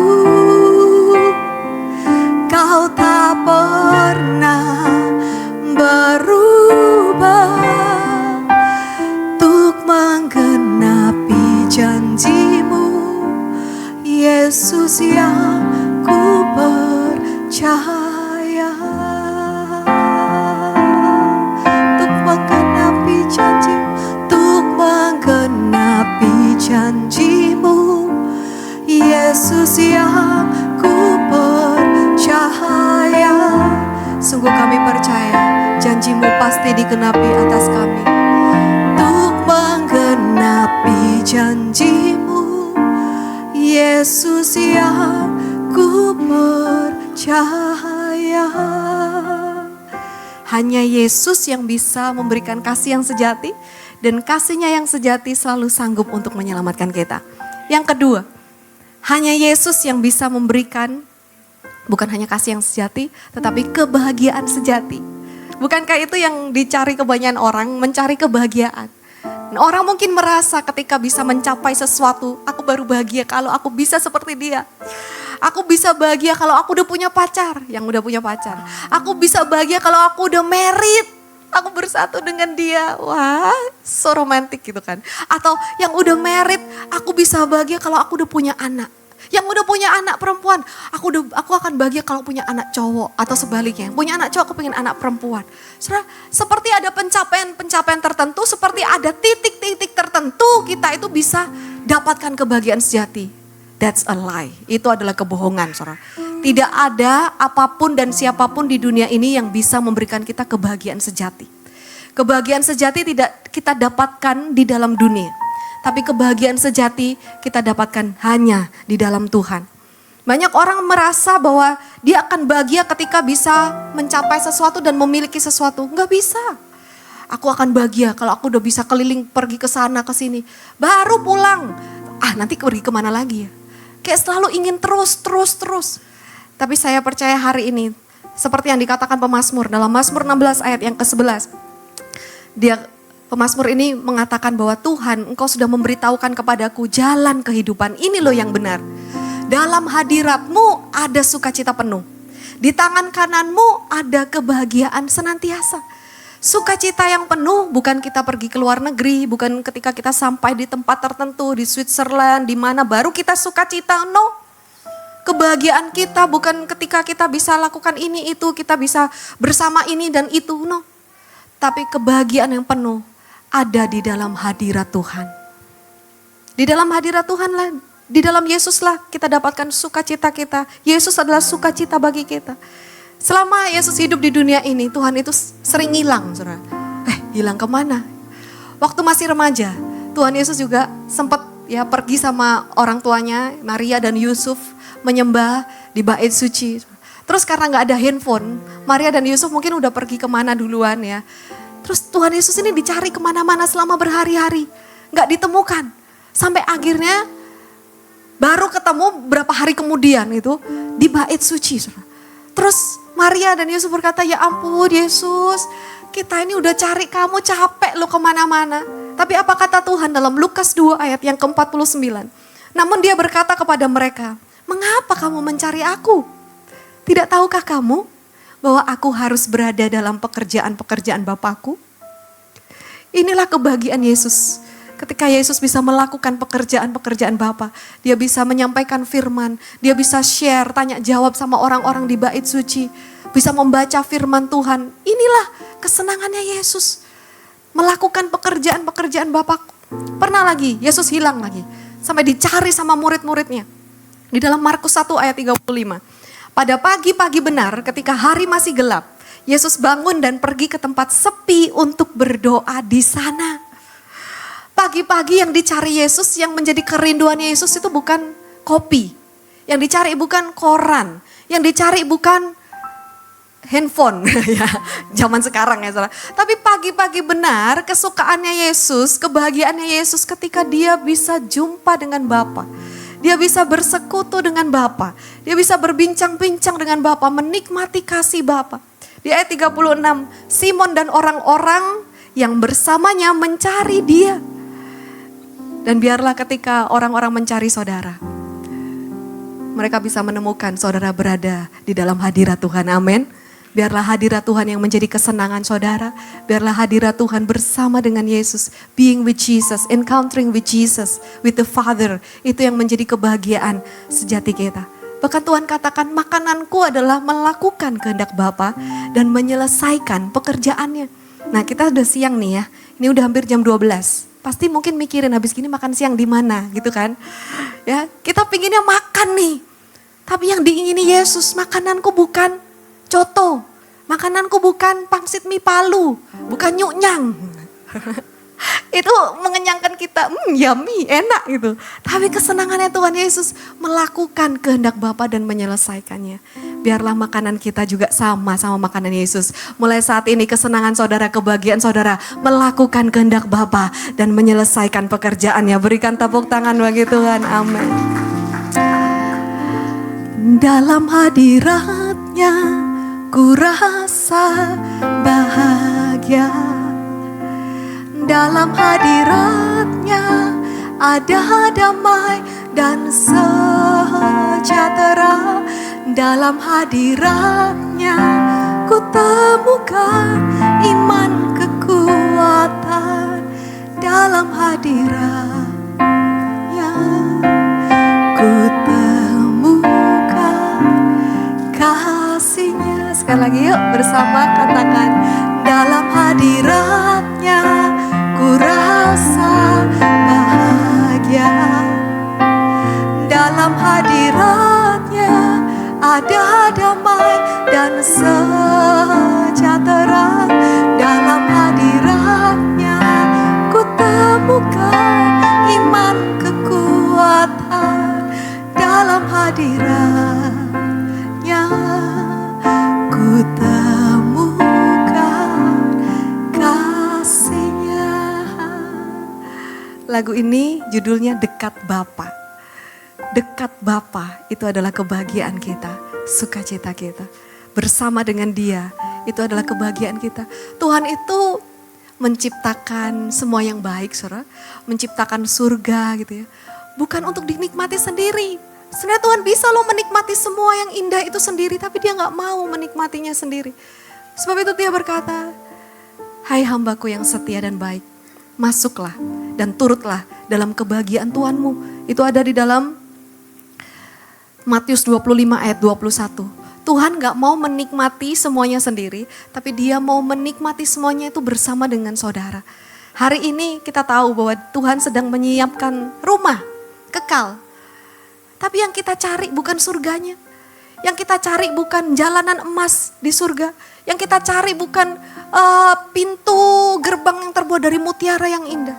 Kau tak pernah berubah untuk menggenapi janji-Mu. Yesus yang ku percaya, untuk menggenapi janji-Mu, untuk menggenapi janji-Mu. Yesus yang ku percaya. Sungguh kami percaya janji-Mu pasti digenapi atas kami. Untuk menggenapi janji-Mu, Yesus yang ku percaya. Hanya Yesus yang bisa memberikan kasih yang sejati, dan kasihnya yang sejati selalu sanggup untuk menyelamatkan kita. Yang kedua, hanya Yesus yang bisa memberikan bukan hanya kasih yang sejati, tetapi kebahagiaan sejati. Bukankah itu yang dicari kebanyakan orang, mencari kebahagiaan. Nah, orang mungkin merasa ketika bisa mencapai sesuatu, aku baru bahagia kalau aku bisa seperti dia. Aku bisa bahagia kalau aku udah punya pacar, yang udah punya pacar. Aku bisa bahagia kalau aku udah married, aku bersatu dengan dia. Wah, so romantic gitu kan. Atau yang udah married, aku bisa bahagia kalau aku udah punya anak. Yang udah punya anak perempuan, aku akan bahagia kalau punya anak cowok. Atau sebaliknya, punya anak cowok, aku pengen anak perempuan. Saudara, seperti ada pencapaian tertentu, seperti ada titik-titik tertentu, kita itu bisa dapatkan kebahagiaan sejati. That's a lie. Itu adalah kebohongan, saudara. Tidak ada apapun dan siapapun di dunia ini yang bisa memberikan kita kebahagiaan sejati. Kebahagiaan sejati tidak kita dapatkan di dalam dunia. Tapi kebahagiaan sejati kita dapatkan hanya di dalam Tuhan. Banyak orang merasa bahwa dia akan bahagia ketika bisa mencapai sesuatu dan memiliki sesuatu. Enggak bisa. Aku akan bahagia kalau aku udah bisa keliling pergi ke sana ke sini. Baru pulang. Nanti pergi kemana lagi ya? Kayak selalu ingin terus. Tapi saya percaya hari ini, seperti yang dikatakan pemazmur dalam Mazmur 16 ayat yang ke-11. Pemazmur ini mengatakan bahwa Tuhan, Engkau sudah memberitahukan kepadaku jalan kehidupan. Ini loh yang benar. Dalam hadirat-Mu ada sukacita penuh. Di tangan kanan-Mu ada kebahagiaan senantiasa. Sukacita yang penuh bukan kita pergi ke luar negeri, bukan ketika kita sampai di tempat tertentu, di Switzerland, di mana baru kita sukacita, no. Kebahagiaan kita bukan ketika kita bisa lakukan ini itu, kita bisa bersama ini dan itu, no. Tapi kebahagiaan yang penuh ada di dalam hadirat Tuhan. Di dalam hadirat Tuhan lah, di dalam Yesus lah kita dapatkan sukacita kita. Yesus adalah sukacita bagi kita. Selama Yesus hidup di dunia ini, Tuhan itu sering hilang, saudara. Hilang kemana? Waktu masih remaja, Tuhan Yesus juga sempat ya pergi sama orang tuanya, Maria dan Yusuf, menyembah di bait suci. Terus karena gak ada handphone, Maria dan Yusuf mungkin udah pergi kemana duluan ya. Terus Tuhan Yesus ini dicari kemana-mana selama berhari-hari, gak ditemukan. Sampai akhirnya baru ketemu berapa hari kemudian itu di bait suci, saudara. Terus Maria dan Yusuf berkata, ya ampun Yesus, kita ini udah cari kamu, capek lo kemana-mana. Tapi apa kata Tuhan dalam Lukas 2 ayat yang ke-49? Namun dia berkata kepada mereka, mengapa kamu mencari aku? Tidak tahukah kamu bahwa aku harus berada dalam pekerjaan-pekerjaan Bapakku? Inilah kebahagiaan Yesus. Ketika Yesus bisa melakukan pekerjaan-pekerjaan Bapa, dia bisa menyampaikan firman, dia bisa share, tanya jawab sama orang-orang di bait suci, bisa membaca firman Tuhan. Inilah kesenangannya Yesus, melakukan pekerjaan-pekerjaan Bapa. Pernah lagi, Yesus hilang lagi, sampai dicari sama murid-muridnya. Di dalam Markus 1 ayat 35. Pada pagi-pagi benar ketika hari masih gelap, Yesus bangun dan pergi ke tempat sepi untuk berdoa di sana. Pagi-pagi yang dicari Yesus, yang menjadi kerinduannya Yesus itu bukan kopi. Yang dicari bukan koran. Yang dicari bukan handphone. Ya, zaman sekarang ya saudara. Tapi pagi-pagi benar kesukaannya Yesus, kebahagiaannya Yesus ketika dia bisa jumpa dengan Bapa. Dia bisa bersekutu dengan Bapa. Dia bisa berbincang-bincang dengan Bapa, menikmati kasih Bapa. Di ayat 36, Simon dan orang-orang yang bersamanya mencari dia. Dan biarlah ketika orang-orang mencari saudara, mereka bisa menemukan saudara berada di dalam hadirat Tuhan. Amin. Biarlah hadirat Tuhan yang menjadi kesenangan saudara. Biarlah hadirat Tuhan bersama dengan Yesus. Being with Jesus, encountering with Jesus, with the Father. Itu yang menjadi kebahagiaan sejati kita. Bahkan Tuhan katakan, makananku adalah melakukan kehendak Bapa dan menyelesaikan pekerjaannya. Nah, kita udah siang nih ya. Ini udah hampir jam 12. Pasti mungkin mikirin habis gini makan siang di mana gitu kan. Ya, kita pinginnya makan nih. Tapi yang diingini Yesus, makananku bukan coto. Makananku bukan pangsit mie Palu, bukan nyuknyang. Itu mengenyangkan kita, yummy, enak gitu. Tapi kesenangannya Tuhan Yesus melakukan kehendak Bapa dan menyelesaikannya. biarlah makanan kita juga sama makanan Yesus. Mulai saat ini kesenangan saudara, kebahagiaan saudara melakukan kehendak Bapa dan menyelesaikan pekerjaannya. Berikan tepuk tangan bagi Tuhan, amin. Dalam hadiratnya ku rasa bahagia. Dalam hadiratnya ada damai dan sejahtera. Dalam hadiratnya ku temukan iman kekuatan. Dalam hadiratnya ku temukan kasih-Nya. Sekali lagi yuk bersama katakan, dalam hadiratnya ku rasa bahagia. Dalam hadiratnya ada damai dan sejahtera. Dalam hadiratnya ku temukan iman kekuatan. Dalam hadiratnya ku temukan kasih-Nya. Lagu ini judulnya Dekat Bapa. Dekat Bapa itu adalah kebahagiaan kita, sukacita kita. Bersama dengan Dia itu adalah kebahagiaan kita. Tuhan itu menciptakan semua yang baik, saudara. Menciptakan surga gitu ya. Bukan untuk dinikmati sendiri. Sebenarnya Tuhan bisa loh menikmati semua yang indah itu sendiri, tapi Dia gak mau menikmatinya sendiri. Sebab itu Dia berkata, hai hambaku yang setia dan baik, masuklah dan turutlah dalam kebahagiaan Tuhanmu. Itu ada di dalam Matius 25 ayat 21. Tuhan gak mau menikmati semuanya sendiri, tapi Dia mau menikmati semuanya itu bersama dengan saudara. Hari ini kita tahu bahwa Tuhan sedang menyiapkan rumah kekal. Tapi yang kita cari bukan surganya. Yang kita cari bukan jalanan emas di surga. Yang kita cari bukan pintu gerbang yang terbuat dari mutiara yang indah.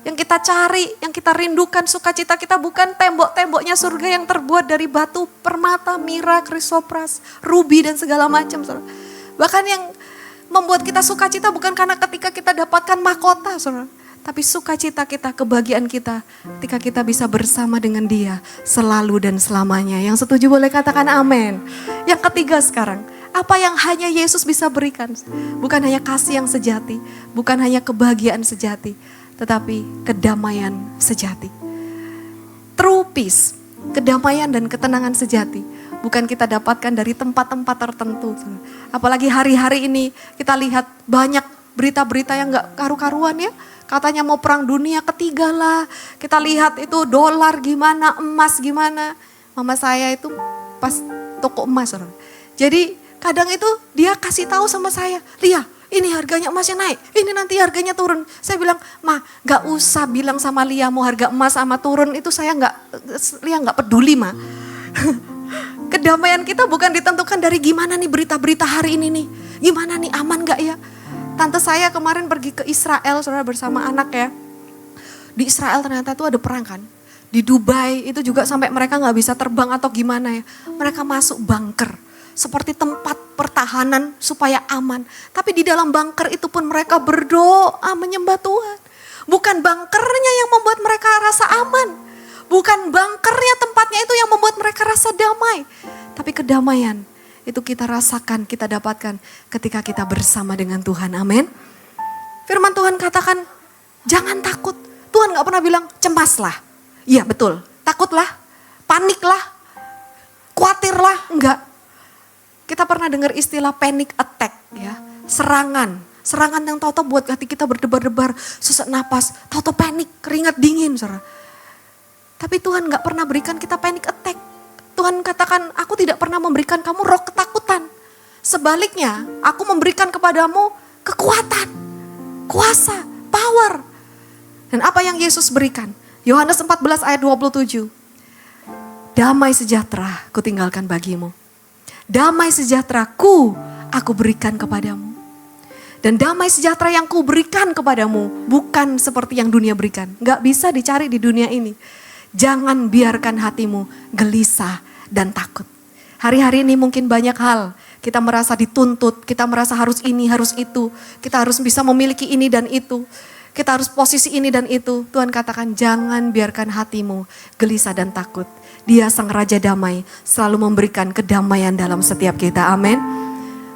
Yang kita cari, yang kita rindukan sukacita kita bukan tembok-temboknya surga yang terbuat dari batu permata, mira, krisopras, rubi dan segala macam. Saudara. Bahkan yang membuat kita sukacita bukan karena ketika kita dapatkan mahkota, saudara. Tapi sukacita kita, kebahagiaan kita ketika kita bisa bersama dengan Dia selalu dan selamanya. Yang setuju boleh katakan amin. Yang ketiga sekarang, apa yang hanya Yesus bisa berikan? Bukan hanya kasih yang sejati, bukan hanya kebahagiaan sejati, tetapi kedamaian sejati. True peace, kedamaian dan ketenangan sejati bukan kita dapatkan dari tempat-tempat tertentu. Apalagi hari-hari ini kita lihat banyak berita-berita yang gak karu-karuan ya. Katanya mau perang dunia ketiga lah. Kita lihat itu dolar gimana, emas gimana. Mama saya itu pas toko emas. Jadi kadang itu dia kasih tahu sama saya, Lia, ini harganya emasnya naik, ini nanti harganya turun. Saya bilang, Ma, gak usah bilang sama Lia mau harga emas sama turun, itu Lia gak peduli, Ma. Kedamaian kita bukan ditentukan dari gimana nih berita-berita hari ini nih. Gimana nih, aman gak ya? Tante saya kemarin pergi ke Israel, saudara, bersama anak ya. Di Israel ternyata itu ada perang kan. Di Dubai itu juga sampai mereka gak bisa terbang atau gimana ya. Mereka masuk bunker. Seperti tempat pertahanan supaya aman. Tapi di dalam bunker itu pun mereka berdoa menyembah Tuhan. Bukan bunkernya yang membuat mereka rasa aman. Bukan bunkernya tempatnya itu yang membuat mereka rasa damai. Tapi kedamaian itu kita rasakan, kita dapatkan ketika kita bersama dengan Tuhan. Amin. Firman Tuhan katakan, jangan takut. Tuhan gak pernah bilang cemaslah. Iya betul, takutlah, paniklah, khawatirlah, enggak. Kita pernah dengar istilah panic attack ya, serangan yang tahu-tahu buat hati kita berdebar-debar, sesak napas, tahu-tahu panik, keringat dingin, saudara. Tapi Tuhan gak pernah berikan kita panic attack. Tuhan katakan, aku tidak pernah memberikan kamu roh ketakutan. Sebaliknya, aku memberikan kepadamu kekuatan, kuasa, power. Dan apa yang Yesus berikan? Yohanes 14 ayat 27. Damai sejahtera ku tinggalkan bagimu. Damai sejahteraku aku berikan kepadamu. Dan damai sejahtera yang ku berikan kepadamu bukan seperti yang dunia berikan. Gak bisa dicari di dunia ini. Jangan biarkan hatimu gelisah dan takut. Hari-hari ini mungkin banyak hal. Kita merasa dituntut, kita merasa harus ini, harus itu. Kita harus bisa memiliki ini dan itu. Kita harus posisi ini dan itu. Tuhan katakan jangan biarkan hatimu gelisah dan takut. Dia sang Raja Damai selalu memberikan kedamaian dalam setiap kita. Amin.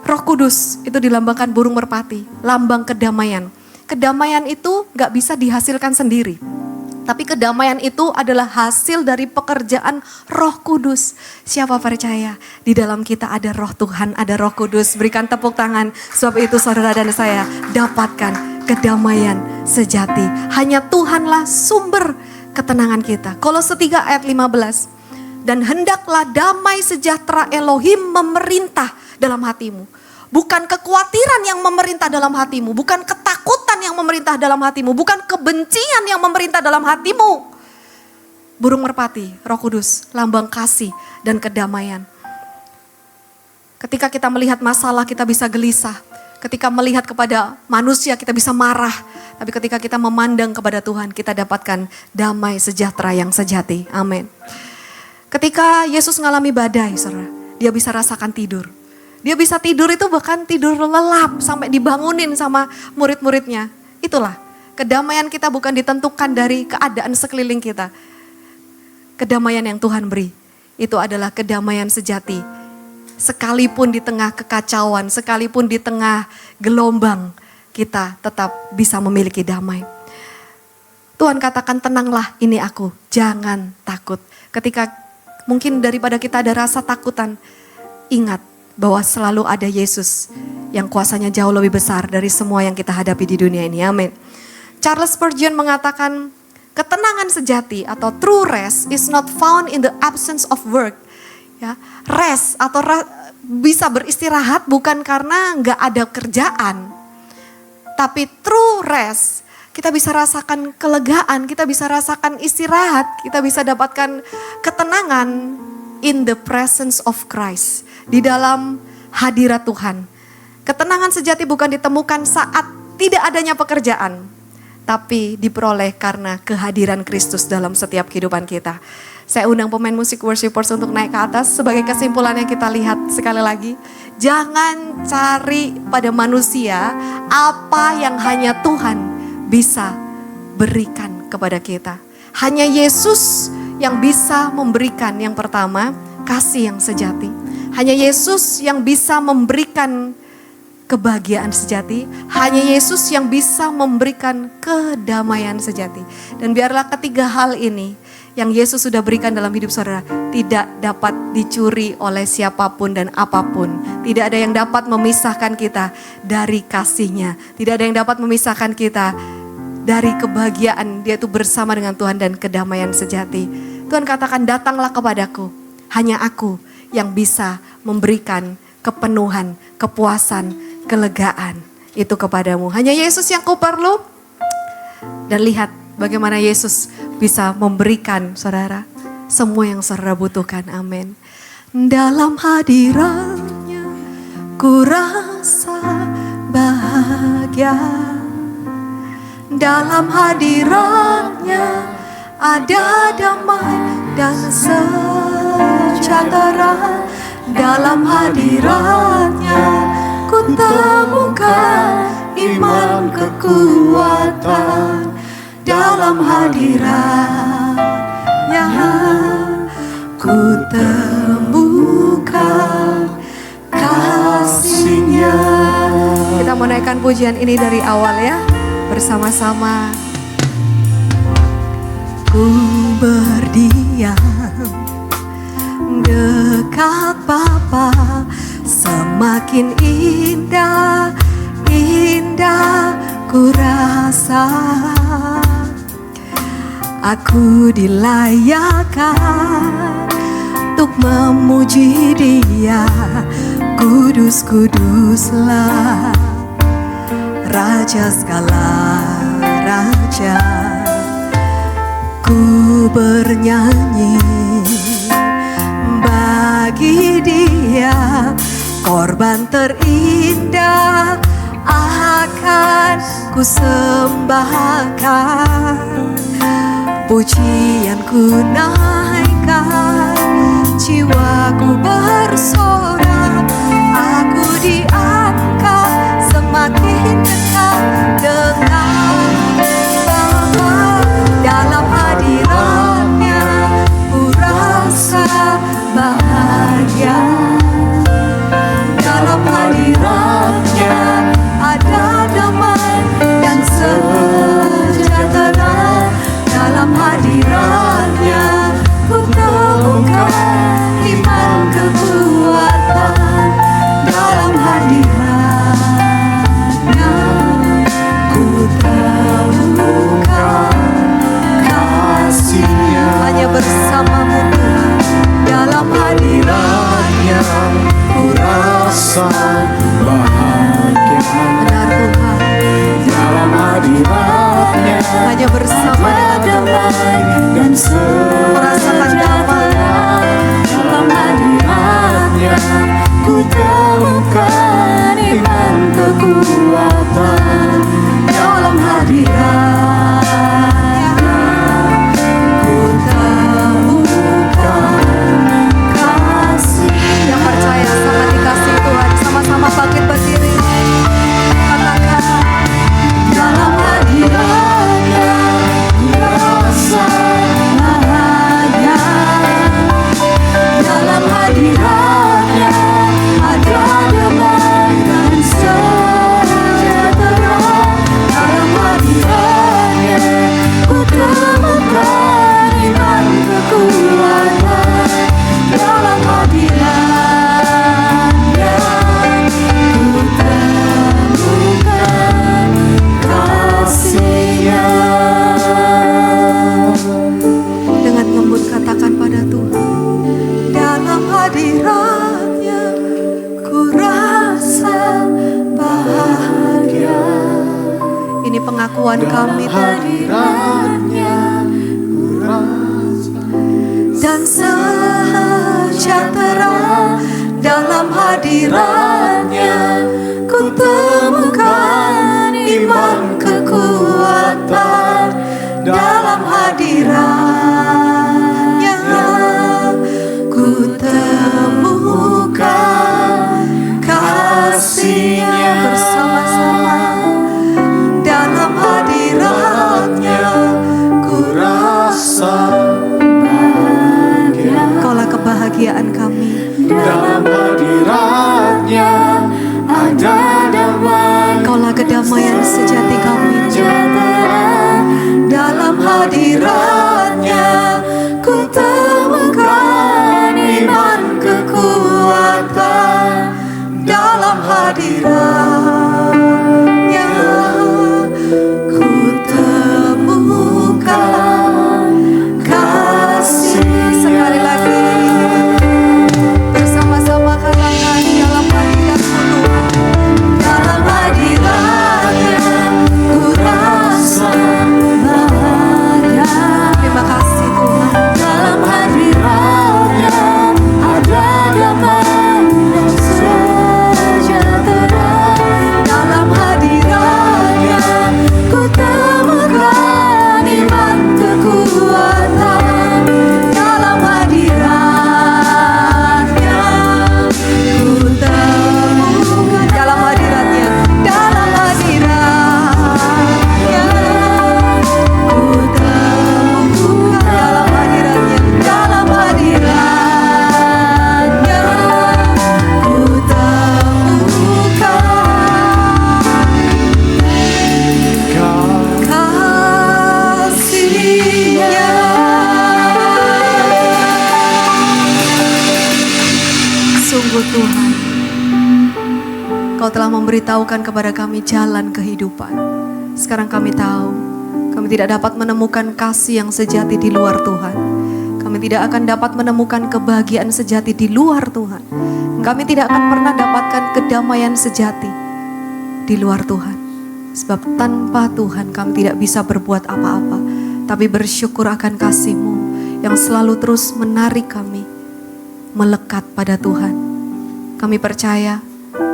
Roh Kudus itu dilambangkan burung merpati, lambang kedamaian. Kedamaian itu gak bisa dihasilkan sendiri. Tapi kedamaian itu adalah hasil dari pekerjaan Roh Kudus. Siapa percaya di dalam kita ada Roh Tuhan, ada Roh Kudus. Berikan tepuk tangan. Sebab itu saudara dan saya dapatkan kedamaian sejati. Hanya Tuhanlah sumber ketenangan kita. Kolose 3 ayat 15. Dan hendaklah damai sejahtera Elohim memerintah dalam hatimu. Bukan kekhawatiran yang memerintah dalam hatimu. Bukan ketakutan yang memerintah dalam hatimu. Bukan kebencian yang memerintah dalam hatimu. Burung merpati, Roh Kudus, lambang kasih dan kedamaian. Ketika kita melihat masalah kita bisa gelisah. Ketika melihat kepada manusia kita bisa marah. Tapi ketika kita memandang kepada Tuhan kita dapatkan damai sejahtera yang sejati. Amin. Ketika Yesus mengalami badai, saudara, dia bisa rasakan tidur. Dia bisa tidur itu bahkan tidur lelap sampai dibangunin sama murid-muridnya. Itulah kedamaian kita bukan ditentukan dari keadaan sekeliling kita. Kedamaian yang Tuhan beri itu adalah kedamaian sejati. Sekalipun di tengah kekacauan, sekalipun di tengah gelombang, kita tetap bisa memiliki damai. Tuhan katakan tenanglah ini aku, jangan takut. Ketika mungkin daripada kita ada rasa takutan, ingat bahwa selalu ada Yesus yang kuasanya jauh lebih besar dari semua yang kita hadapi di dunia ini. Amin. Charles Spurgeon mengatakan, ketenangan sejati atau true rest is not found in the absence of work. Ya, rest atau bisa beristirahat bukan karena nggak ada kerjaan. Tapi true rest, kita bisa rasakan kelegaan, kita bisa rasakan istirahat, kita bisa dapatkan ketenangan in the presence of Christ. Di dalam hadirat Tuhan. Ketenangan sejati bukan ditemukan saat tidak adanya pekerjaan. Tapi diperoleh karena kehadiran Kristus dalam setiap kehidupan kita. Saya undang pemain musik worshipers untuk naik ke atas. Sebagai kesimpulan yang kita lihat sekali lagi. Jangan cari pada manusia apa yang hanya Tuhan bisa berikan kepada kita. Hanya Yesus yang bisa memberikan yang pertama, kasih yang sejati. Hanya Yesus yang bisa memberikan kebahagiaan sejati. Hanya Yesus yang bisa memberikan kedamaian sejati. Dan biarlah ketiga hal ini yang Yesus sudah berikan dalam hidup saudara tidak dapat dicuri oleh siapapun dan apapun. Tidak ada yang dapat memisahkan kita dari kasih-Nya. Tidak ada yang dapat memisahkan kita dari kebahagiaan dia itu bersama dengan Tuhan dan kedamaian sejati. Tuhan katakan datanglah kepadaku. Hanya aku yang bisa memberikan kepenuhan, kepuasan, kelegaan itu kepadamu. Hanya Yesus yang kau perlu. Dan lihat bagaimana Yesus bisa memberikan saudara semua yang saudara butuhkan. Amin. Dalam hadirat-Nya ku rasa bahagia. Dalam hadirat-Nya ada damai dan sejahtera. Dalam hadirat-Nya ku temukan iman kekuatan. Dalam hadirat-Nya ku temukan kasih-Nya. Kita mau naikkan pujian ini dari awal ya, bersama-sama. Ku berdiam dekat Bapa, semakin indah, indah ku rasa. Aku dilayakkan untuk memuji Dia, kudus-kuduslah Raja segala raja. Ku bernyanyi bagi Dia, korban terindah akan ku sembahkan. Pujianku naikkan, jiwaku bersih. pengakuan kami hadiratnya ku rasa dan sejahtera dalam hadiratnya ku temukan iman kekuatan dalam hadiratnya ku temukan kasih-Nya bersama-sama dalam hadiratnya ku rasa bahagia. Kaulah kebahagiaan kami. Dalam hadiratnya ada damai. Kaulah kedamaian sejati kami. Dalam hadiratnya ku temukan iman kekuatan. Dalam hadiratnya ku temukan kasih. Sekali lagi bersama-sama katakan dalam hadirat-Mu Tuhan. Dalam hadiratnya ku rasa bahagia. Terima kasih Tuhan. Dalam hadiratnya ada damai dan sejahtera. Dalam hadiratnya ku temukan iman kekuatan. Dalam hadiratnya ku temukan. Dalam hadiratnya. Dalam hadiratnya ku temukan. Dalam hadiratnya. Dalam hadiratnya ku temukan kasih-Nya. Sungguh Tuhan, Kau telah memberitahukan kepada kami jalan kehidupan. Sekarang kami tahu, kami tidak dapat menemukan kasih yang sejati di luar Tuhan. Kami tidak akan dapat menemukan kebahagiaan sejati di luar Tuhan. Kami tidak akan pernah dapatkan kedamaian sejati di luar Tuhan. Sebab tanpa Tuhan kami tidak bisa berbuat apa-apa. Tapi bersyukur akan kasih-Mu yang selalu terus menarik kami melekat pada Tuhan. Kami percaya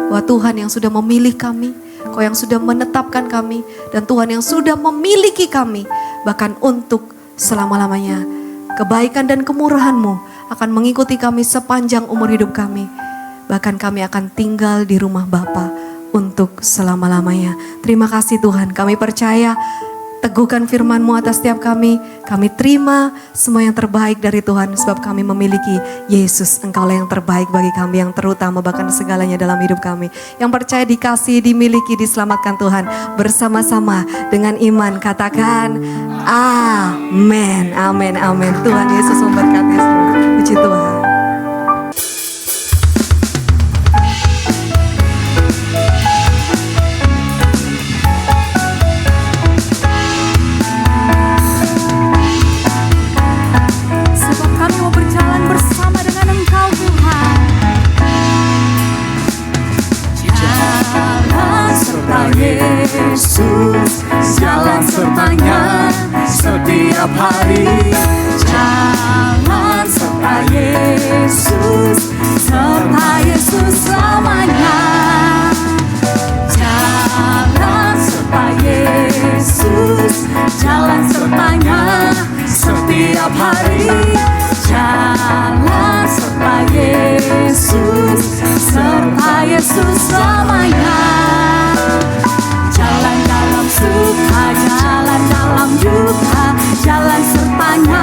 bahwa Tuhan yang sudah memilih kami, Kau yang sudah menetapkan kami, dan Tuhan yang sudah memiliki kami, bahkan untuk selama-lamanya. Kebaikan dan kemurahan-Mu akan mengikuti kami sepanjang umur hidup kami. Bahkan kami akan tinggal di rumah Bapa untuk selama-lamanya. Terima kasih Tuhan, kami percaya. Teguhkan firman-Mu atas setiap kami. Kami terima semua yang terbaik dari Tuhan. Sebab kami memiliki Yesus. Engkaulah yang terbaik bagi kami. Yang terutama bahkan segalanya dalam hidup kami. Yang percaya dikasihi, dimiliki, diselamatkan Tuhan. Bersama-sama dengan iman. Katakan amin. Amin. Amin. Tuhan Yesus memberkati semua. Puji Tuhan. Sebab kami mau berjalan bersama dengan Engkau Tuhan. Jalan serta Yesus, jalan sertanya setiap hari. Jalan serta Yesus, serta Yesus selamanya. Jalan serta Yesus, jalan sertanya setiap hari. Jalan serta Yesus, serta Yesus selamanya. Jalan dalam suka, jalan dalam duka, jalan sertanya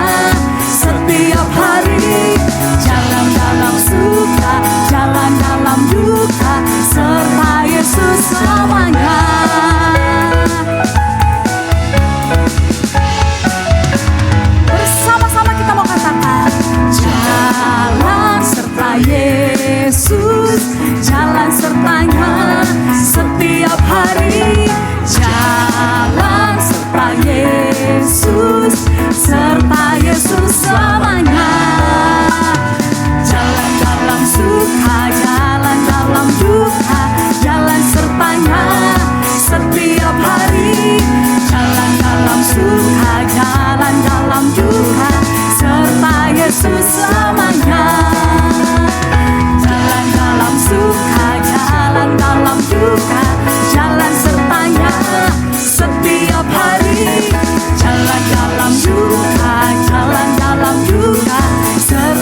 setiap hari. Jalan dalam suka, jalan dalam duka, serta Yesus selamanya. Bersama-sama kita mau katakan. Jalan serta Yesus,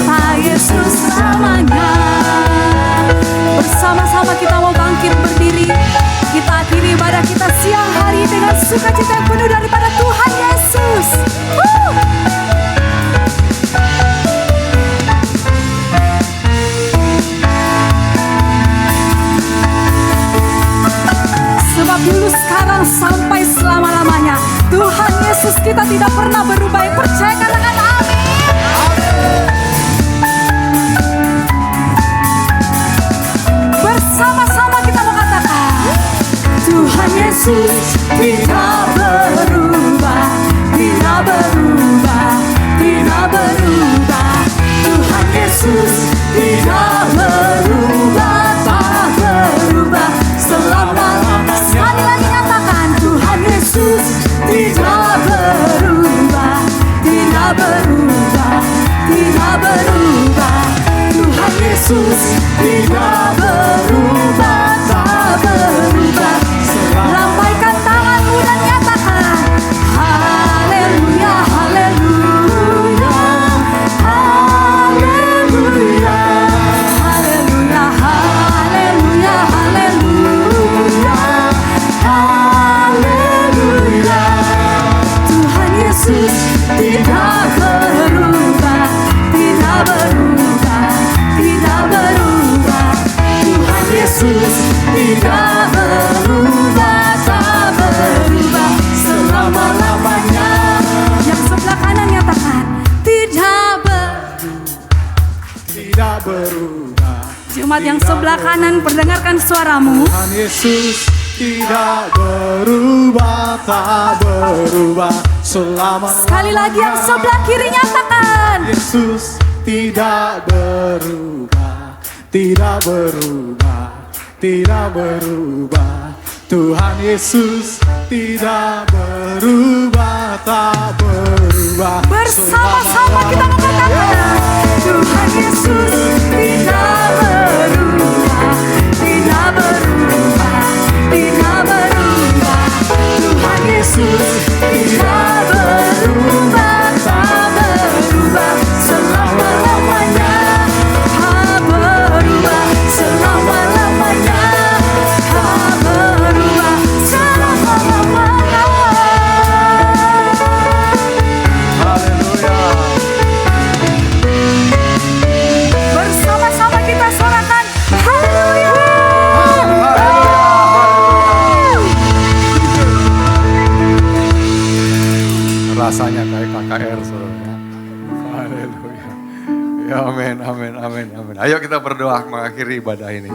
serta Yesus selamanya. Bersama-sama kita mau bangkit berdiri. Kita akhiri ibadah kita siang hari dengan sukacita yang penuh daripada Tuhan Yesus. Sebab dulu, sekarang, sampai selama-lamanya Tuhan Yesus kita tidak pernah berubah. Yang percaya katakan amin. Bersama-sama kita mau katakan Tuhan Yesus tidak berubah, tidak berubah, tidak berubah. Tuhan Yesus tidak berubah, tak berubah selama-lamanya. Sekali lagi katakan Tuhan Yesus tidak berubah, tidak berubah, tidak berubah. Tuhan Yesus tidak berubah, tak berubah. Lambaikan tanganmu dan nyatakan haleluya, haleluya, haleluya, haleluya, haleluya, haleluya, haleluya. Tuhan Yesus tidak berubah, tidak berubah, tidak berubah. Tuhan Yesus tidak berubah, tak berubah selama-lamanya. Yang sebelah kanan nyatakan Tidak berubah. Jemaat yang sebelah kanan perdengarkan suaramu. Tuhan Yesus tidak berubah, tak berubah selama. Sekali lagi yang sebelah kiri nyatakan Yesus tidak berubah, tidak berubah, tidak berubah. Tuhan Yesus tidak berubah, tak berubah. bersama-sama kita mengatakan Tuhan Yesus tidak berubah, tidak berubah, tidak berubah. Tuhan Yesus tidak berubah, tak berubah selama-lamanya. Tak berubah selama-lamanya. Tak berubah selama-lamanya. Bersama-sama kita sorakan haleluya. Rasanya kayak KKR, saudara. Haleluya. Ya, amin, amin, amin, amin. Ayo kita berdoa mengakhiri ibadah ini.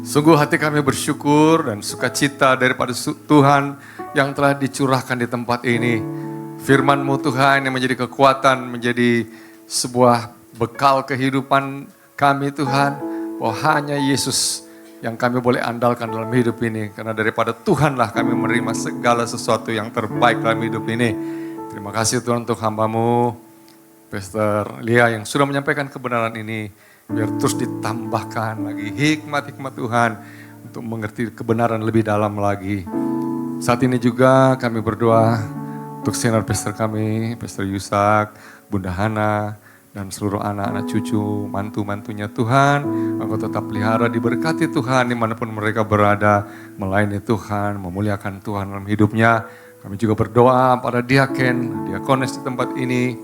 Sungguh hati kami bersyukur dan sukacita daripada Tuhan yang telah dicurahkan di tempat ini. Firman-Mu Tuhan yang menjadi kekuatan, menjadi sebuah bekal kehidupan kami Tuhan. Bahwa hanya Yesus yang kami boleh andalkan dalam hidup ini. Karena daripada Tuhanlah kami menerima segala sesuatu yang terbaik dalam hidup ini. Terima kasih Tuhan untuk hamba-Mu, Pastor Lia yang sudah menyampaikan kebenaran ini. Biar terus ditambahkan lagi hikmat-hikmat Tuhan untuk mengerti kebenaran lebih dalam lagi. Saat ini juga kami berdoa untuk senior pastor kami, Pastor Yusak, Bunda Hana, dan seluruh anak-anak cucu, mantu-mantunya Tuhan. Engkau tetap pelihara, diberkati Tuhan dimanapun mereka berada, melayani Tuhan, memuliakan Tuhan dalam hidupnya. Kami juga berdoa pada diaken, diakones di tempat ini.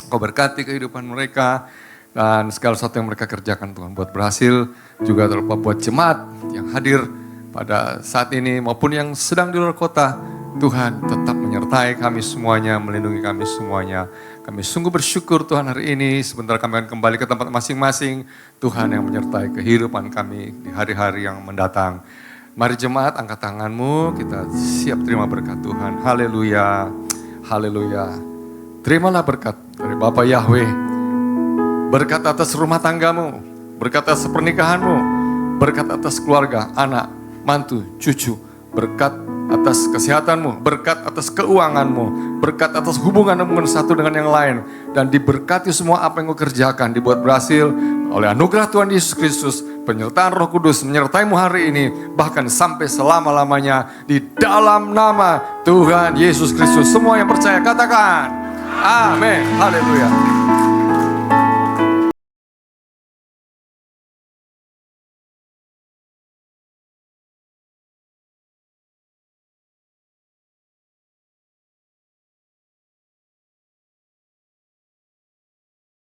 Engkau berkati kehidupan mereka. Dan segala sesuatu yang mereka kerjakan Tuhan buat berhasil. Juga terlupa buat jemaat yang hadir pada saat ini maupun yang sedang di luar kota. Tuhan tetap menyertai kami semuanya, melindungi kami semuanya. Kami sungguh bersyukur Tuhan hari ini. Sebentar kami akan kembali ke tempat masing-masing. Tuhan yang menyertai kehidupan kami di hari-hari yang mendatang. Mari jemaat angkat tanganmu, kita siap terima berkat Tuhan. Haleluya, haleluya. Terimalah berkat dari Bapa Yahweh. Berkat atas rumah tanggamu, berkat atas pernikahanmu, berkat atas keluarga, anak, mantu, cucu, berkat atas kesehatanmu, berkat atas keuanganmu, berkat atas hubunganmu satu dengan yang lain. Dan diberkati semua apa yang kau kerjakan, dibuat berhasil oleh anugerah Tuhan Yesus Kristus, penyertaan Roh Kudus menyertaimu hari ini, bahkan sampai selama-lamanya di dalam nama Tuhan Yesus Kristus. Semua yang percaya katakan, amin, haleluya.